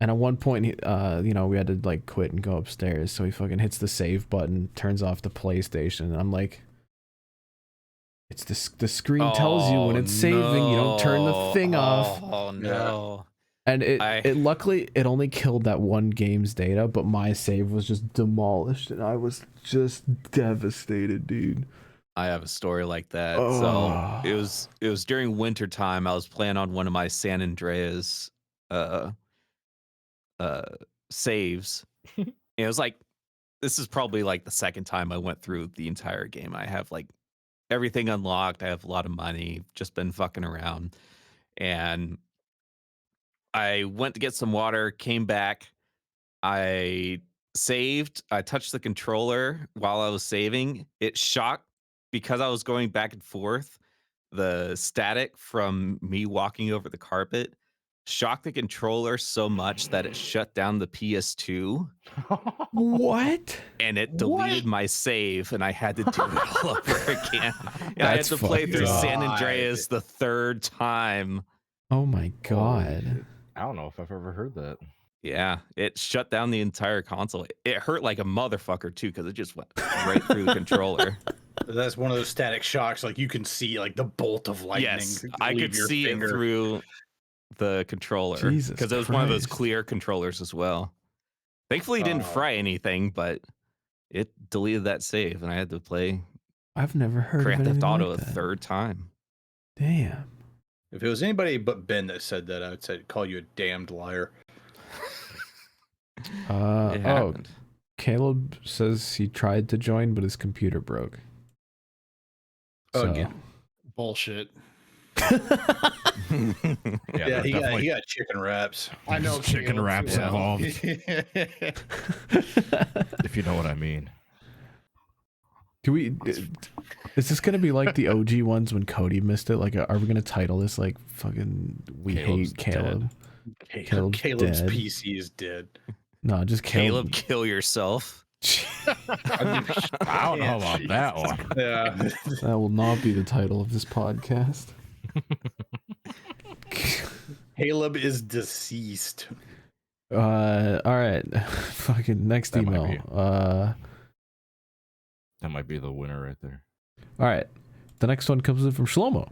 And at one point, we had to quit and go upstairs, so he fucking hits the save button, turns off the PlayStation, and I'm like, it's the screen tells you when it's saving, you don't turn the thing off. Oh no. And it luckily it only killed that one game's data, but my save was just demolished, and I was just devastated, dude. I have a story like that. Oh. So it was during winter time. I was playing on one of my San Andreas saves. And it was this is probably the second time I went through the entire game. I have everything unlocked. I have a lot of money, just been fucking around. And I went to get some water, came back. I saved. I touched the controller while I was saving. It shocked because I was going back and forth. The static from me walking over the carpet shocked the controller so much that it shut down the PS2. What? And it deleted my save, and I had to do it all over again. I had to play through San Andreas the 3rd time. Oh my god. I don't know if I've ever heard that. Yeah, it shut down the entire console. It hurt like a motherfucker too, because it just went right through the controller. That's one of those static shocks. You can see the bolt of lightning. Yes, I leave could your see finger. it through the controller Jesus because it was one of those Christ. clear controllers as well. Thankfully, it didn't Oh. fry anything, but it deleted that save, and I had to play I've never heard Grand of Theft anything Auto like a that. 3rd time. Damn. If it was anybody but Ben that said that, I would say call you a damned liar. It Oh, happened. Caleb says he tried to join, but his computer broke. So. Again. Bullshit. Yeah, he definitely got chicken wraps. I know chicken Caleb, wraps yeah. involved, if you know what I mean. Do we? Is this gonna be like the OG ones when Cody missed it? Are we gonna title this fucking "We Caleb's Hate Caleb"? Caleb's dead. PC is dead. No, just Caleb, Caleb. kill yourself. I don't know about that one. Yeah. That will not be the title of this podcast. Caleb is deceased. All right. Fucking next That might email. That might be the winner right there. All right. The next one comes in from Shlomo.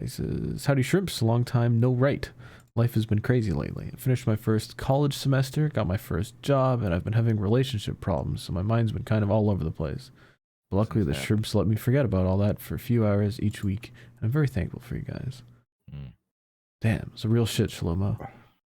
He says, "Howdy shrimps, long time no write. Life has been crazy lately. I finished my first college semester, got my first job, and I've been having relationship problems, so my mind's been kind of all over the place. But luckily, the shrimps let me forget about all that for a few hours each week, and I'm very thankful for you guys." Damn, it's a real shit, Shlomo.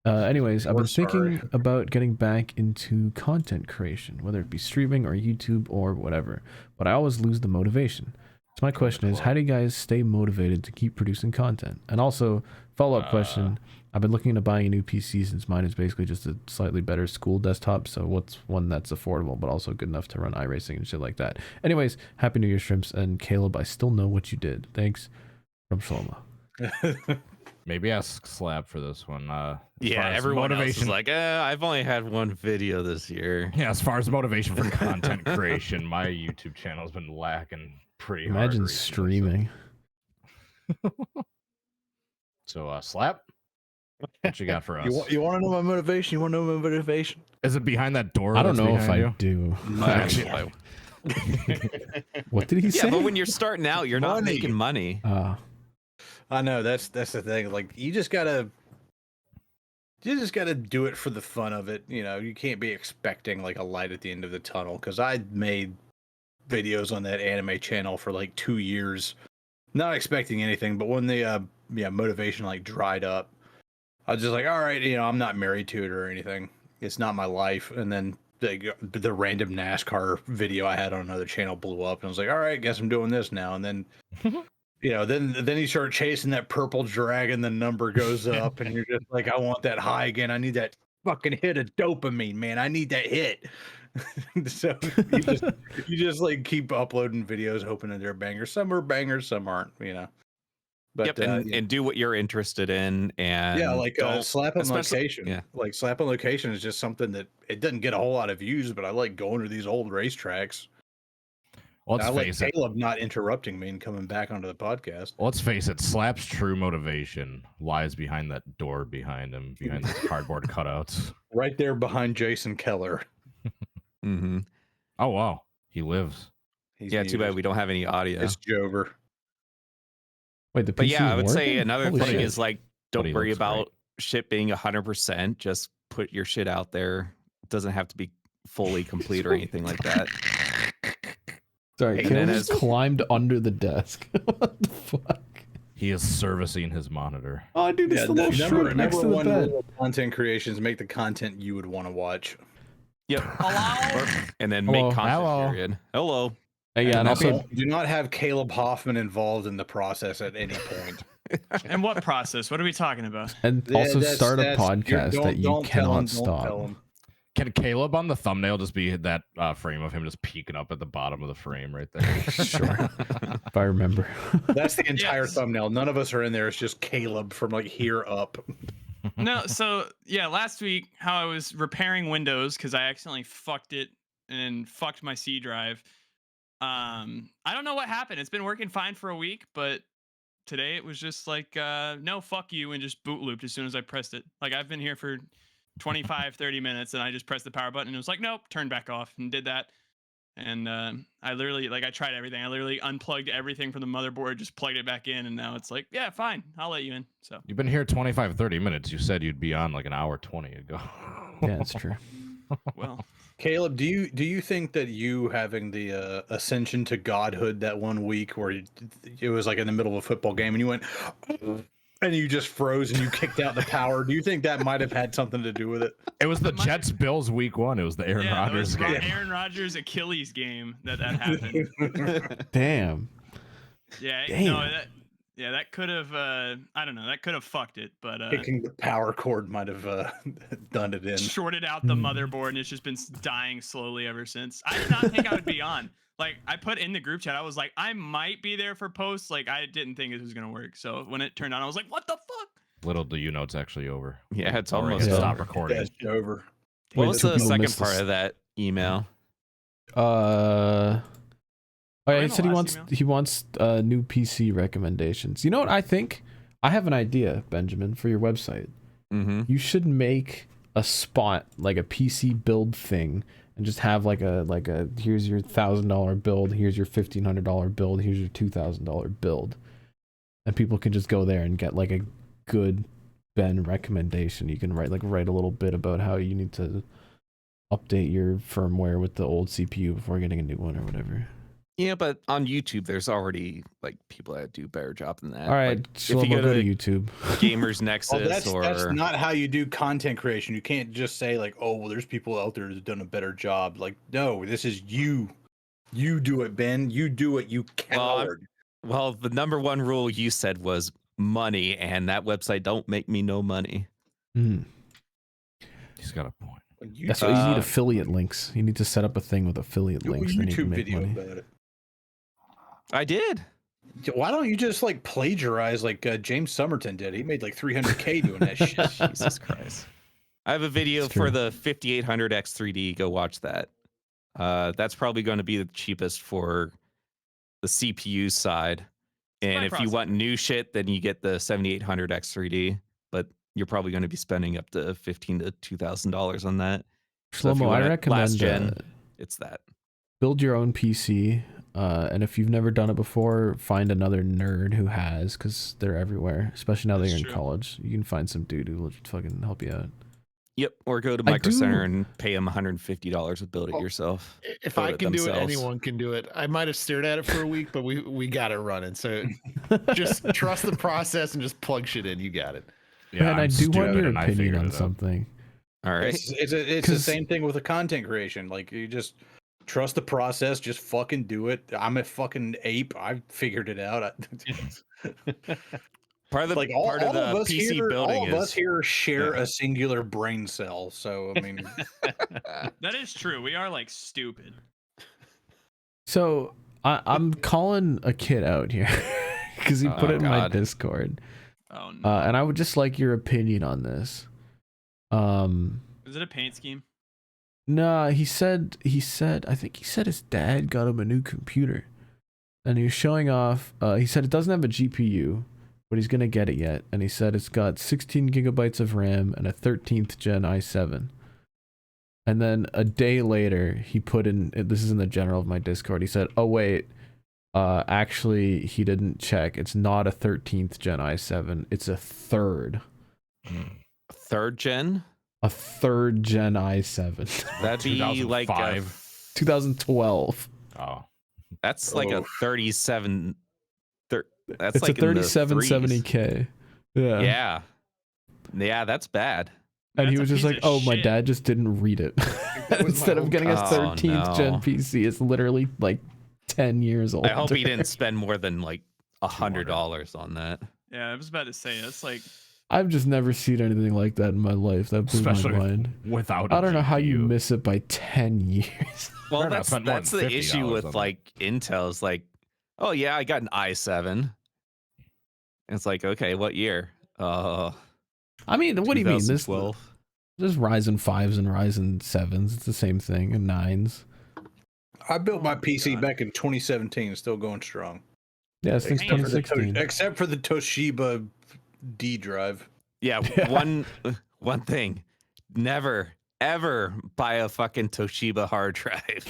Anyways, I've been thinking about getting back into content creation, whether it be streaming or YouTube or whatever, but I always lose the motivation. So my question is, how do you guys stay motivated to keep producing content? And also, follow-up question, I've been looking into buying a new PC since mine is basically just a slightly better school desktop, so what's one that's affordable but also good enough to run iRacing and shit like that? Anyways, Happy New Year, Shrimps, and Caleb, I still know what you did. Thanks, from Shlomo. Maybe ask Slab for this one. Yeah, everyone else is like, I've only had one video this year. Yeah, as far as motivation for content creation, my YouTube channel has been lacking pretty hard. Imagine recently, streaming. So, Slap, what you got for us? You want to know my motivation? You want to know my motivation? Is it behind that door? I don't know if I you? do. Actually, What did he say? yeah, but when you're starting out, you're not making money. I know that's the thing. Like you just gotta do it for the fun of it. You know, you can't be expecting like a light at the end of the tunnel. Because I made videos on that anime channel for like 2 years, not expecting anything. But when the motivation like dried up, I was just like, all right, you know, I'm not married to it or anything. It's not my life. And then the random NASCAR video I had on another channel blew up, and I was like, all right, guess I'm doing this now. And then. You know, then you start chasing that purple dragon, the number goes up, and you're just like, I want that high again. I need that fucking hit of dopamine, man. I need that hit. So you just like keep uploading videos, hoping that they're bangers. Some are bangers, some aren't, you know. But and do what you're interested in, and yeah, like slap on location. Yeah. Like slap on location is just something that it doesn't get a whole lot of views, but I like going to these old racetracks. Let's face it. Caleb not interrupting me and coming back onto the podcast. Let's face it. Slap's true motivation lies behind that door behind him, behind those cardboard cutouts. Right there behind Jason Keller. Mm-hmm. Oh wow, he lives. He's muted. Too bad we don't have any audio. It's Jover. Wait, but yeah, I would say another thing is like, don't worry about shit being 100%. Just put your shit out there. It doesn't have to be fully complete or anything like that. Sorry, Caleb just climbed under the desk. What the fuck? He is servicing his monitor. Oh, dude, it's the little shrimp next to the bed. Content creations make the content you would want to watch. Yep. Hello. And then make content. Period. Hello. Hey, yeah, and also do not have Caleb Hoffman involved in the process at any point. And what process? What are we talking about? And also start a podcast that you cannot stop. Can Caleb on the thumbnail just be that frame of him just peeking up at the bottom of the frame right there? Sure. If I remember. That's the entire thumbnail. None of us are in there. It's just Caleb from like here up. No, so yeah, last week how I was repairing Windows because I accidentally fucked it and fucked my C drive. I don't know what happened. It's been working fine for a week, but today it was just like, no, fuck you, and just boot looped as soon as I pressed it. Like I've been here for 25 30 minutes and I just pressed the power button and it was like, nope, turn back off, and did that. And I literally, like, I tried everything. I literally unplugged everything from the motherboard, just plugged it back in, and now it's like, yeah, fine, I'll let you in. So you've been here 25 30 minutes. You said you'd be on like an hour 20 ago. Yeah, that's true. Well, Caleb, do you think that you having the ascension to godhood that one week where it was like in the middle of a football game and you went and you just froze and you kicked out the power, do you think that might have had something to do with it? It was the Jets Bills week 1. It was the Aaron Rodgers game. Aaron Rodgers Achilles game that happened. Damn. Yeah. Damn. No, that could have I don't know, that could have fucked it, but kicking the power cord might have done it in. Shorted out the motherboard, and it's just been dying slowly ever since. I did not think I would be on. Like, I put in the group chat, I was like, I might be there for posts. Like, I didn't think it was gonna work. So when it turned on, I was like, what the fuck? Little do you know, it's actually over. Yeah, it's almost stop recording. Yeah, it's over. What was the second part of that email? Oh yeah, we he in the said last email? he wants new PC recommendations. You know what I think? I have an idea, Benjamin, for your website. Mm-hmm. You should make a spot, like a PC build thing, and just have like a here's your $1,000 build, here's your $1,500 build, here's your $2,000 build, and people can just go there and get like a good Ben recommendation. You can write a little bit about how you need to update your firmware with the old CPU before getting a new one or whatever. Yeah, but on YouTube, there's already like people that do a better job than that. All right, like, so if you go to YouTube, Gamers Nexus, that's not how you do content creation. You can't just say like, oh, well, there's people out there that've done a better job. Like, no, this is you. You do it, Ben. You do it, you coward. Well, the number one rule you said was money, and that website don't make me no money. Mm. He's got a point. That's why you need affiliate links. You need to set up a thing with affiliate Do a links. Then you can YouTube make video money. about it. I did. Why don't you just like plagiarize like James Somerton did? He made like 300K doing that shit. Jesus Christ. I have a video It's for true. the 5800X3D. Go watch that. That's probably going to be the cheapest for the CPU side. And my if you processor. want new shit, then you get the 7800X3D. But you're probably going to be spending up to $1,500 to $2,000 on that. So if you Shlomo, I want it last recommend gen, it's that. build your own PC. And if you've never done it before, find another nerd who has, because they're everywhere. Especially now that That's you're in true. college, you can find some dude who will fucking help you out. Yep. Or go to I Micro do- Center and pay them $150 to build it Well, yourself. If Build I it can do it, themselves. anyone can do it. I might have stared at it for a week, but we got it running. So just trust the process and just plug shit in. You got it. Yeah, Man, I I'm do want stupid your and I opinion figured on it out. something. All right. It's the 'Cause- same thing with the content creation. Like you just trust the process, just fucking do it. I'm a fucking ape. I figured it out. Part of the Like all part of of the us PC here, building all of us is here share yeah. a singular brain cell. So I mean, That is true. We are like stupid. So I'm calling a kid out here because he put Oh, it in my God. Discord, Oh no. and I would just like your opinion on this. Is it a paint scheme? Nah, he said I think he said his dad got him a new computer, and he was showing off. He said it doesn't have a GPU, but he's gonna get it yet, and he said it's got 16 gigabytes of RAM and a 13th gen i7. And then a day later, he put in, this is in the general of my Discord, he said, oh wait, actually he didn't check. It's not a 13th gen i7, it's a third gen. A third gen i7. That'd be like a, 2005. 2012. Oh, that's like a 37. That's It's like a in the threes. 3770K. Yeah. Yeah, that's bad. And he That's was a just piece like, of oh, my shit. dad just didn't read it. that was my Instead of whole getting a con- 13th Oh, gen no. PC, it's literally like 10 years old. I hope he didn't spend more than like $100 on that. Yeah, I was about to say that's like I've just never seen anything like that in my life. That blew especially my mind. without. I don't know how you GPU. miss it by 10 years. Well, Better not that's spend more that's than the issue $50 with on it. like Intel's like, oh yeah, I got an i7. And it's like, okay, what year? I mean, what do you mean? This 2012. There's Ryzen 5s and Ryzen 7s. It's the same thing, and 9s. I built my Oh, PC God. back in 2017, still going strong. Yeah, since Except for the 2016. Except for the Toshiba D drive. Yeah, one thing. Never ever buy a fucking Toshiba hard drive.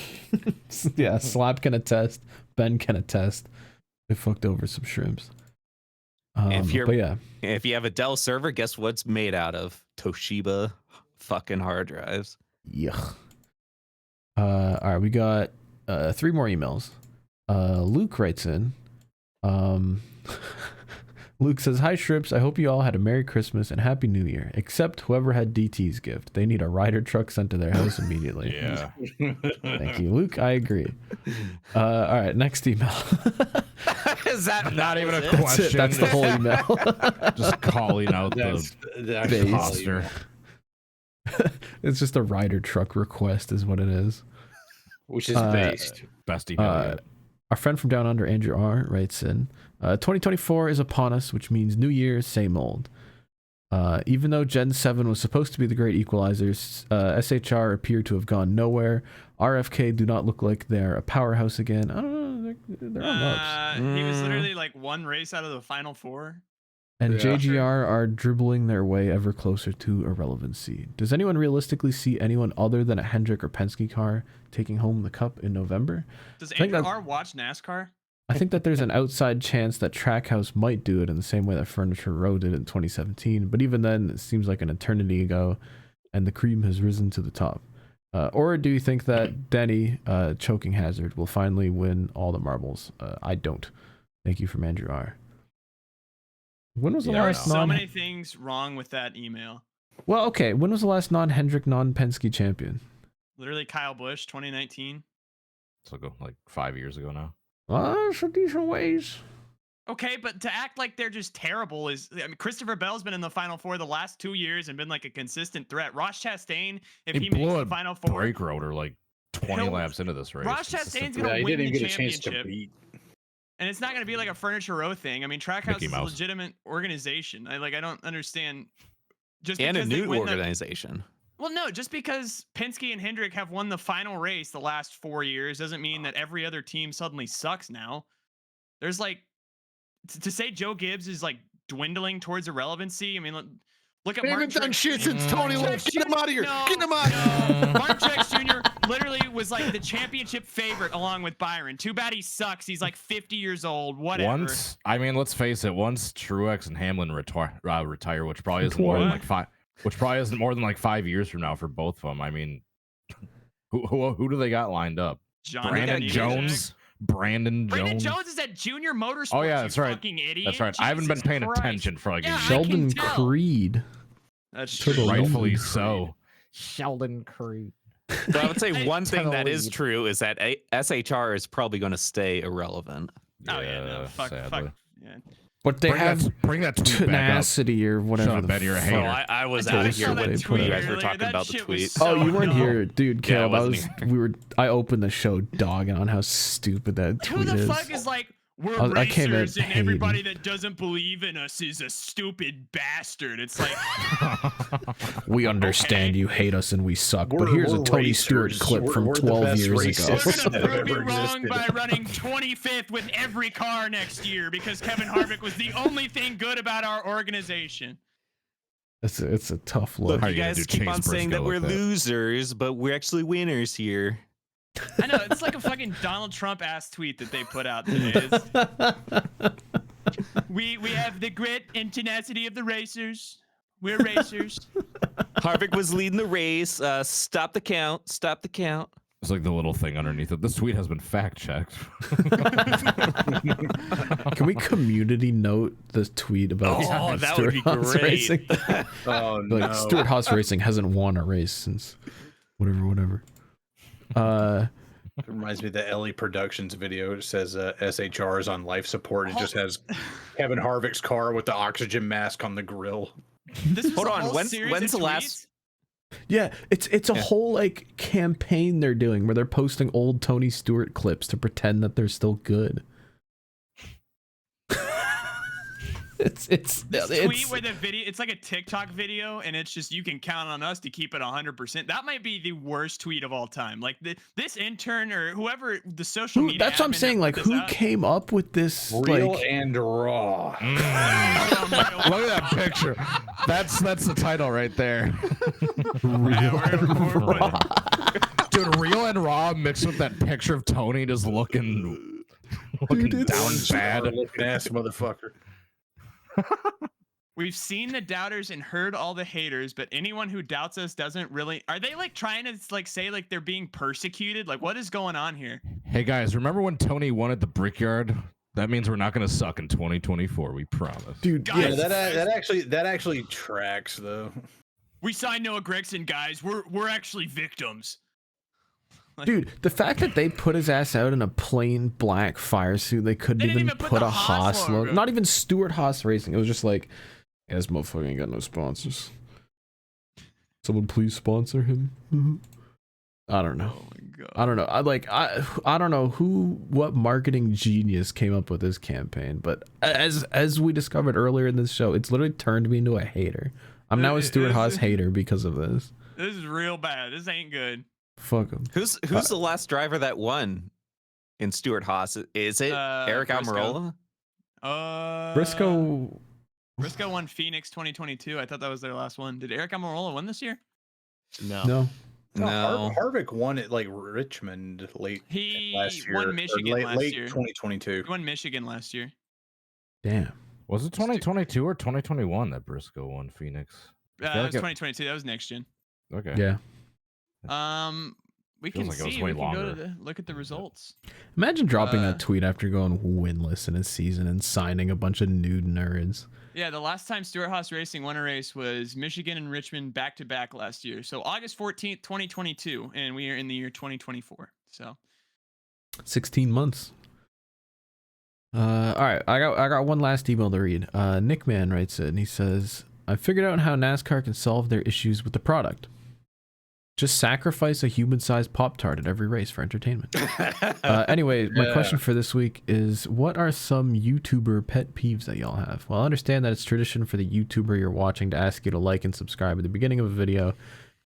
Yeah, Slap can attest. Ben can attest. They fucked over some shrimps. But yeah, If you have a Dell server, guess what's made out of? Toshiba fucking hard drives. yuck. All right, we got 3 more emails. Luke writes in. Luke says, "Hi Shrips, I hope you all had a Merry Christmas and Happy New Year, except whoever had DT's gift. They need a rider truck sent to their house immediately." Yeah. Thank you, Luke. I agree. All right, next email. Is that Not even a was it? That's it. That's the whole email. Just calling out That's the Based. imposter. It's just a rider truck request, is what it is. which is Uh, based. Best email yet. Our friend from down under, Andrew R, writes in, 2024 is upon us, which means New Year, same old. Even though Gen 7 was supposed to be the great equalizers, SHR appear to have gone nowhere. RFK do not look like they're a powerhouse again. I don't know. They're on ups. He was literally like one race out of the final 4. And Yeah. JGR are dribbling their way ever closer to irrelevancy. Does anyone realistically see anyone other than a Hendrick or Penske car taking home the cup in November? Does think Andrew that- R watch NASCAR? I think that there's an outside chance that Trackhouse might do it in the same way that Furniture Row did in 2017, but even then, it seems like an eternity ago, and the cream has risen to the top. Or do you think that Denny, Choking Hazard, will finally win all the marbles? I don't. Thank you from Andrew R. When was the There are last so many things wrong with that email. Well, okay. When was the last non-Hendrick, non-Penske champion? Literally Kyle Busch, 2019. So go like 5 years ago now. It's a decent ways. Okay, but to act like they're just terrible is, I mean, Christopher Bell's been in the Final 4 the last 2 years and been like a consistent threat. Ross Chastain, if he makes blew the a Final 4, brake rotor like 20 He'll- laps into this race. Ross Chastain's gonna he win didn't the even get a chance to championship, beat. and it's not going to be like a Furniture Row thing. I mean, Trackhouse Mickey is a Mouse. legitimate organization. I don't understand. Just And a because they new win organization. Well, no, just because Penske and Hendrick have won the final race the last 4 years doesn't mean that every other team suddenly sucks now. There's like, to say Joe Gibbs is like dwindling towards irrelevancy. I mean, look at They Martin haven't done Truex shit Jr. since Tony left. Get him out of here. No, Get him out of here. no. Martin Truex Jr. literally was like the championship favorite along with Byron. Too bad he sucks. He's like 50 years old. Whatever. Once, I mean, let's face it. Once Truex and Hamlin retire, which probably isn't more than like 5 years from now for both of them. I mean, who do they got lined up? John Brandon Nemechek. Jones. Brandon Jones is at Junior Motorsports. Oh yeah, you that's right. fucking idiot. That's right. I haven't been Jesus paying Christ. attention for like Yeah, a I year. Sheldon can tell. Creed. That's To the true. right. Rightfully Creed. so. Sheldon Creed. So I would say one thing that is lead. true is that SHR is probably going to stay irrelevant. Oh yeah, no, fuck, sadly. yeah. But they have bring that tweet back up. tenacity or whatever. Shut up, the Ben, you're a fuck. hater. Well, I was I out of saw here that when tweet you guys were earlier. talking That about the shit was tweet. so Oh, you weren't dumb. here, dude. Yeah, I Caleb, wasn't I opened the show dogging on how stupid that Who tweet the is. fuck is like, we're I came in racers and hating. everybody that doesn't believe in us is a stupid bastard. It's like, We understand Okay. you hate us and we suck, but We're- here's a we're Tony Stewart racers. clip from We're the 12 best years racers. ago. we're That gonna prove you ever wrong existed. by running 25th with every car next year because Kevin Harvick was the only thing good about our organization. It's a tough look. Look, How you you gonna guys do keep on Chase saying that Briscoe we're like that? losers, but we're actually winners here. I know, it's like a fucking Donald Trump ass tweet that they put out today. It's- we have the grit and tenacity of the racers. We're racers. Harvick was leading the race. Stop the count. Stop the count. It's like the little thing underneath it. This tweet has been fact checked. Can we community note this tweet about Oh, that would be Haas great. Racing? Oh Like no. Stuart Haas Racing hasn't won a race since whatever. It reminds me of the Ellie Productions video. It says SHR is on life support. It just has Kevin Harvick's car with the oxygen mask on the grill. This was Hold a on, whole when's series the of last- tweets? Yeah, it's a whole like campaign they're doing where they're posting old Tony Stewart clips to pretend that they're still good. it's Tweet where the video, it's like a TikTok video, and it's just, you can count on us to keep it 100%. That might be the worst tweet of all time. Like this intern or whoever the social media. that's what I'm admin saying. that Like, put this who out- came up with this? Real Like, and raw. Look at that picture. That's the title right there. Dude, real and raw mixed with that picture of Tony just looking it's- down bad. Looking ass motherfucker. We've seen the doubters and heard all the haters, but anyone who doubts us doesn't really. Are they like trying to like say like they're being persecuted? Like, what is going on here? Hey guys, remember when Tony won at the Brickyard? That means we're not gonna suck in 2024. We promise. dude, Guys, Yeah, that actually tracks though. We signed Noah Gregson, guys. We're actually victims. dude, the fact that they put his ass out in a plain black fire suit, they couldn't They didn't even even put put the a Haas Haas logo. logo. Not even Stuart Haas Racing. It was just like, yeah, this motherfucker ain't got no sponsors. Someone please sponsor him. I don't know. Oh my god. I don't know. I don't know what marketing genius came up with this campaign, but as we discovered earlier in this show, it's literally turned me into a hater. I'm now a Stuart Haas hater because of this. This is real bad. This ain't good. Fuck him. Who's the last driver that won in Stuart Haas? Is it Eric Briscoe. Almirola? Briscoe won Phoenix 2022. I thought that was their last one. Did Eric Almirola win this year? No. Harvick won at like Richmond late last year. Won Michigan last late year. 2022. He won Michigan last year. Damn. Was it 2022 or 2021 that Briscoe won Phoenix? It was 2022. That was next gen. Okay. Yeah. We Feels can like it was see. way We can go longer. to look at the results. Imagine dropping that tweet after going winless in a season and signing a bunch of nude nerds. Yeah, the last time Stuart Haas Racing won a race was Michigan and Richmond back to back last year. So August 14th, 2022, and we are in the year 2024. So 16 months. All right, I got one last email to read. Nickman writes it, and he says, "I figured out how NASCAR can solve their issues with the product. Just sacrifice a human-sized Pop-Tart at every race for entertainment." Anyway, my question for this week is, what are some YouTuber pet peeves that y'all have? Well, I understand that it's tradition for the YouTuber you're watching to ask you to like and subscribe at the beginning of a video.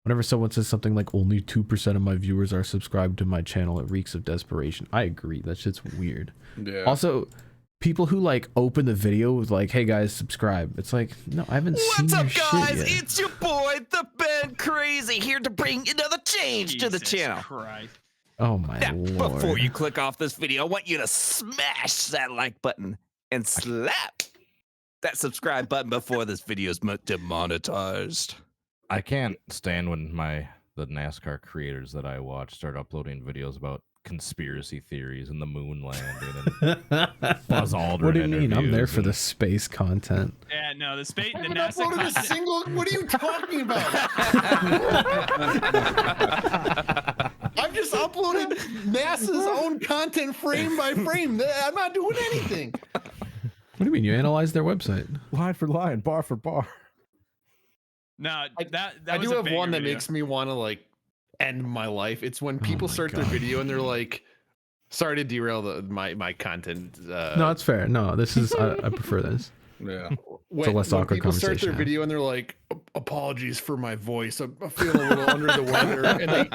Whenever someone says something like, only 2% of my viewers are subscribed to my channel, it reeks of desperation. I agree. That shit's weird. Yeah. Also, people who like open the video with like, hey guys, subscribe. It's like, no, I haven't seen your shit yet. It's your boy, the Ben Crazy, here to bring another change to the Jesus channel. Christ. Oh my Now, lord. before you click off this video, I want you to smash that like button and slap that subscribe button before this video is demonetized. I can't stand when the NASCAR creators that I watch start uploading videos about conspiracy theories and the moon landing and Buzz Aldrin. What do you mean? I'm there for the interviews space content. Yeah, no, the space, I the haven't NASA uploaded a content. single. What are you talking about? I've just uploaded NASA's own content frame by frame. I'm not doing anything. What do you mean? You analyze their website? line for line, bar for bar. No, that I was do a have banger one that video. makes me want to like end my life. It's when people my start their God. video and they're like, sorry to derail my content. No, it's fair. No, this is I prefer this. Yeah. When, less when awkward people start conversation their to have. video and they're like, apologies for my voice. I'm feeling a little under the weather.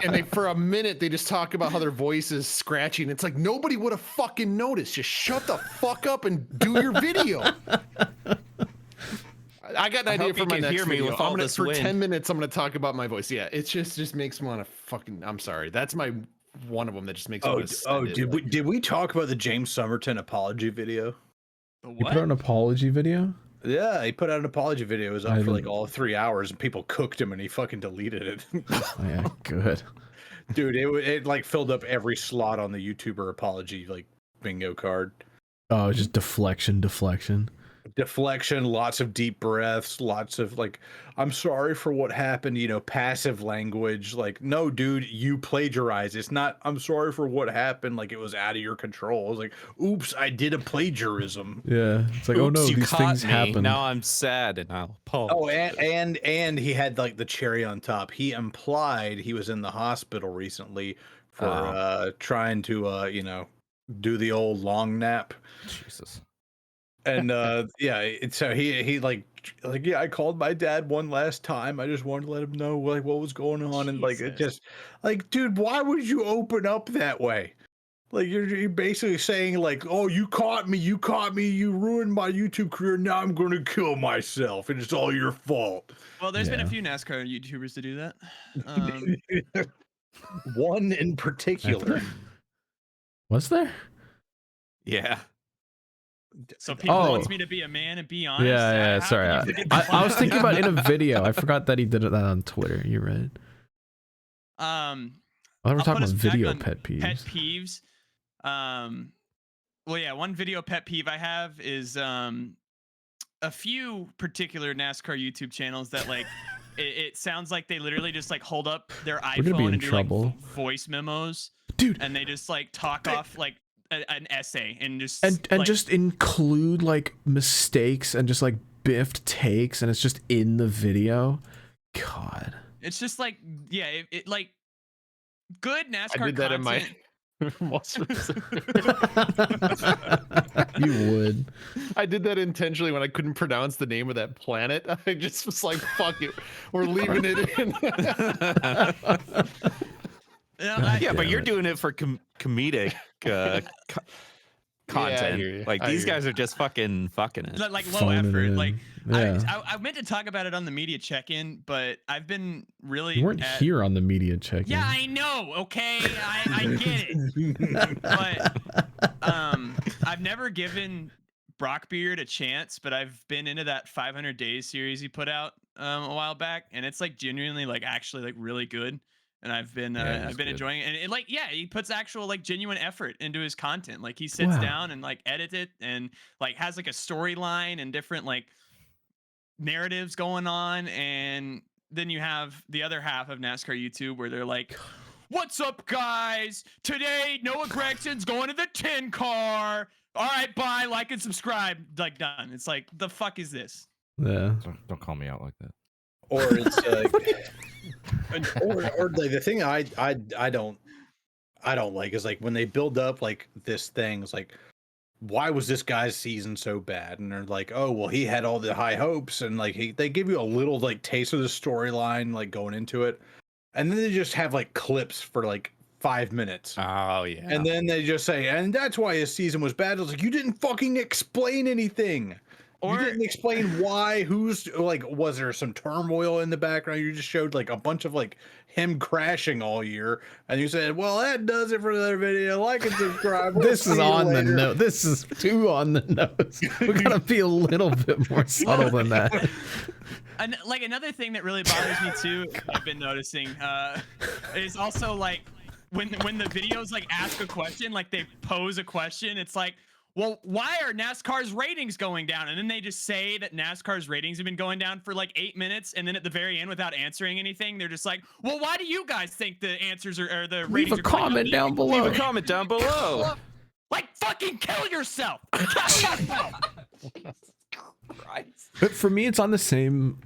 And they for a minute they just talk about how their voice is scratchy. And it's like nobody would have fucking noticed. Just shut the fuck up and do your video. I got an I idea hope for you my can next hear me video. with all I'm gonna, this for wind. 10 minutes, I'm gonna talk about my voice. Yeah, it just makes me want to fucking. I'm sorry. That's my one of them that just makes me want to. Did we talk about the James Somerton apology video? The You what? put out an apology video? Yeah, he put out an apology video. It was I up for like didn't- all 3 hours, and people cooked him, and he fucking deleted it. Oh, yeah, good. Dude, it like filled up every slot on the YouTuber apology like bingo card. Oh, it's just deflection. Deflection, lots of deep breaths, lots of like, I'm sorry for what happened, passive language. Like, no, dude, you plagiarized. It's not, I'm sorry for what happened. Like, it was out of your control. I was like, oops, I did a plagiarism. Yeah, it's like, oh Oops, no, you these caught things me. happen. Now I'm sad and I'll apologize. Oh, and he had like the cherry on top. He implied he was in the hospital recently for trying to, do the old long nap. Jesus. And so he like yeah, I called my dad one last time. I just wanted to let him know like what was going on, and like it Jesus. just like, dude, why would you open up that way? Like you're basically saying like, oh, you caught me, you ruined my YouTube career. Now I'm going to kill myself, and it's all your fault. Well, there's been a Yeah. few NASCAR YouTubers to do that. One in particular. Was there? Yeah. So people Oh. wants me to be a man and be honest. Yeah. How Sorry, can you forget the I was fun? thinking about in a video. I forgot that he did that on Twitter. You're right. I thought we I'll were talking put us about back video on pet peeves. Pet peeves. Well, yeah, one video pet peeve I have is a few particular NASCAR YouTube channels that like it sounds like they literally just like hold up their We're gonna be iPhone in and do trouble. like voice memos, Dude, and they just like talk off like an essay and just and like, just include like mistakes and just like biffed takes, and it's just in the video. God. it's just like, yeah, it like good NASCAR I did that content. in my You would. I did that intentionally when I couldn't pronounce the name of that planet. I just was like, fuck it. We're leaving it in. Yeah, but you're doing it for comedic content. hear you. Like I these hear guys are just fucking it. Like low Phoning it effort. in. Like Yeah. I meant to talk about it on the media check-in, but I've been really You weren't here on the media check-in. Yeah, I know. Okay, I get it. But I've never given Brockbeard a chance, but I've been into that 500 Days series he put out a while back, and it's like genuinely like actually like really good. And I've been enjoying it. And it, like, yeah, he puts actual like genuine effort into his content. Like he sits down and like edits it and like has like a storyline and different like narratives going on. And then you have the other half of NASCAR YouTube where they're like, "What's up, guys? Today Noah Gregson's going to the 10 car. All right, bye, like and subscribe." Like done. It's like, the fuck is this? Yeah. Don't call me out like that. Or it's or like the thing I don't like is like when they build up like this thing. It's like, why was this guy's season so bad? And they're like, oh well, he had all the high hopes, and like they give you a little like taste of the storyline like going into it, and then they just have like clips for like 5 minutes. Oh yeah. And then they just say, and that's why his season was bad. It's like, you didn't fucking explain anything. Or you didn't explain why, who's like, was there some turmoil in the background? You just showed like a bunch of like him crashing all year. And you said, well, that does it for another video. Like and subscribe. This is on the note. This is too on the nose. We gotta be a little bit more subtle than that. And like another thing that really bothers me too, I've been noticing, is also like when the videos like ask a question, like they pose a question, it's like, well, why are NASCAR's ratings going down? And then they just say that NASCAR's ratings have been going down for like 8 minutes, and then at the very end, without answering anything, they're just like, well, why do you guys think the answers or the ratings Leave a are going comment down below. Leave a comment down below. Like, fucking kill yourself. But for me, it's on the same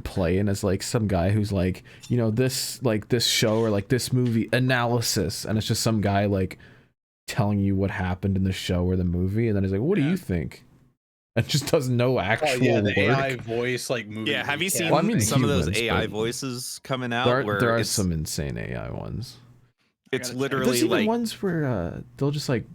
plane as like some guy who's like, you know, this show or like this movie analysis, and it's just some guy like telling you what happened in the show or the movie, and then he's like, what do you think? And just does no actual the work. AI voice like movie. Yeah, have you seen Well, some of those humans, AI but voices coming out? there are some insane AI ones. It's There's literally even like ones where they'll just like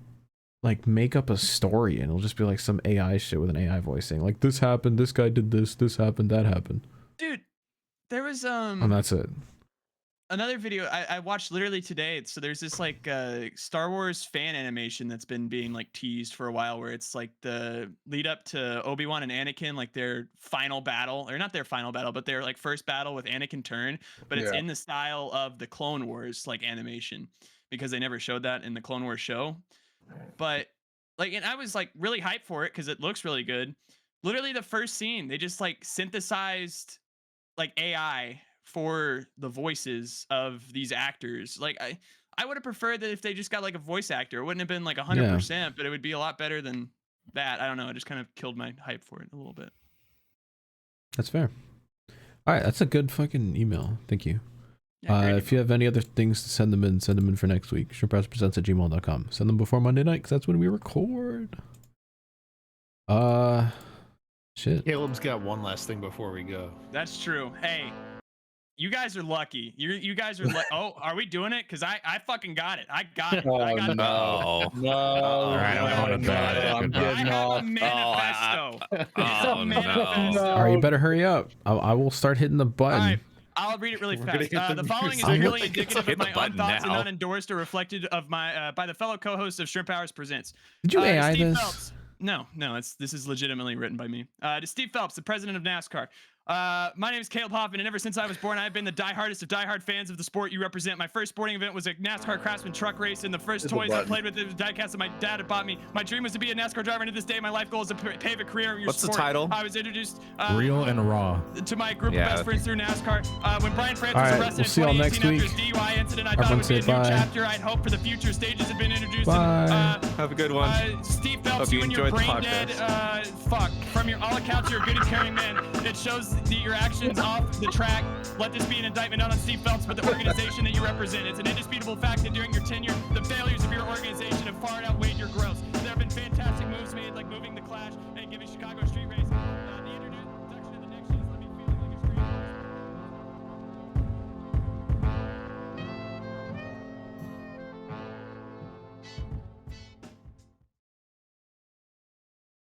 make up a story, and it'll just be like some AI shit with an AI voice saying like, this happened, this guy did this happened, that happened. Dude, there was And that's it. another video I watched literally today. So there's this like Star Wars fan animation that's been being like teased for a while, where it's like the lead up to Obi-Wan and Anakin, like their final battle, or not their final battle, but their like first battle with Anakin Turn, but it's in the style of the Clone Wars like animation, because they never showed that in the Clone Wars show. But like, and I was like really hyped for it because it looks really good. Literally the first scene, they just like synthesized like AI for the voices of these actors. Like I would have preferred that if they just got like a voice actor. It wouldn't have been like 100%, but it would be a lot better than that. I don't know. It just kind of killed my hype for it a little bit. That's fair. All right, that's a good fucking email. Thank you. Yeah, if you have any other things to send them in for next week. ShrimpHoursPresents@gmail.com. Send them before Monday night, because that's when we record. Shit. Caleb's got one last thing before we go. That's true. Hey, you guys are lucky. You guys are oh, are we doing it? Because I fucking got it. I got it. I got it. no. All right, I'm getting I have off. a manifesto. It's a Oh, manifesto. All right, you better hurry up. I will start hitting the button. All right, I'll read it really We're gonna fast. hit the The following is music. merely indicative of Hit the my own button thoughts and now. not endorsed or reflected of my by the fellow co-hosts of Shrimp Hours Presents. Did you AI Steve this? Phelps. No, this is legitimately written by me. To Steve Phelps, the president of NASCAR. My name is Caleb Hoffman, and ever since I was born, I've been the diehardest of diehard fans of the sport you represent. My first sporting event was a NASCAR Craftsman truck race, and the first toys I played with the diecast that my dad had bought me. My dream was to be a NASCAR driver, and to this day, my life goal is to pave a career in your What's the sport. title? I was introduced Real and raw. to my group Yeah. of best friends through NASCAR. When Brian France All was right, arrested we'll see y'all in next 2018 after his week. DUI incident, I Everyone thought it would be say a new bye. chapter. I'd hope for the future stages have been introduced. Bye. Have a good one. Steve Phelps, Hope you you and your enjoyed the brain dead, podcast. fuck. From your all accounts, you're a good and caring man. that shows your actions off the track. Let this be an indictment not on Steve Phelps, but the organization that you represent. It's an indisputable fact that during your tenure, the failures of your organization have far outweighed your growth. There have been fantastic moves made, like moving the Clash and giving Chicago street race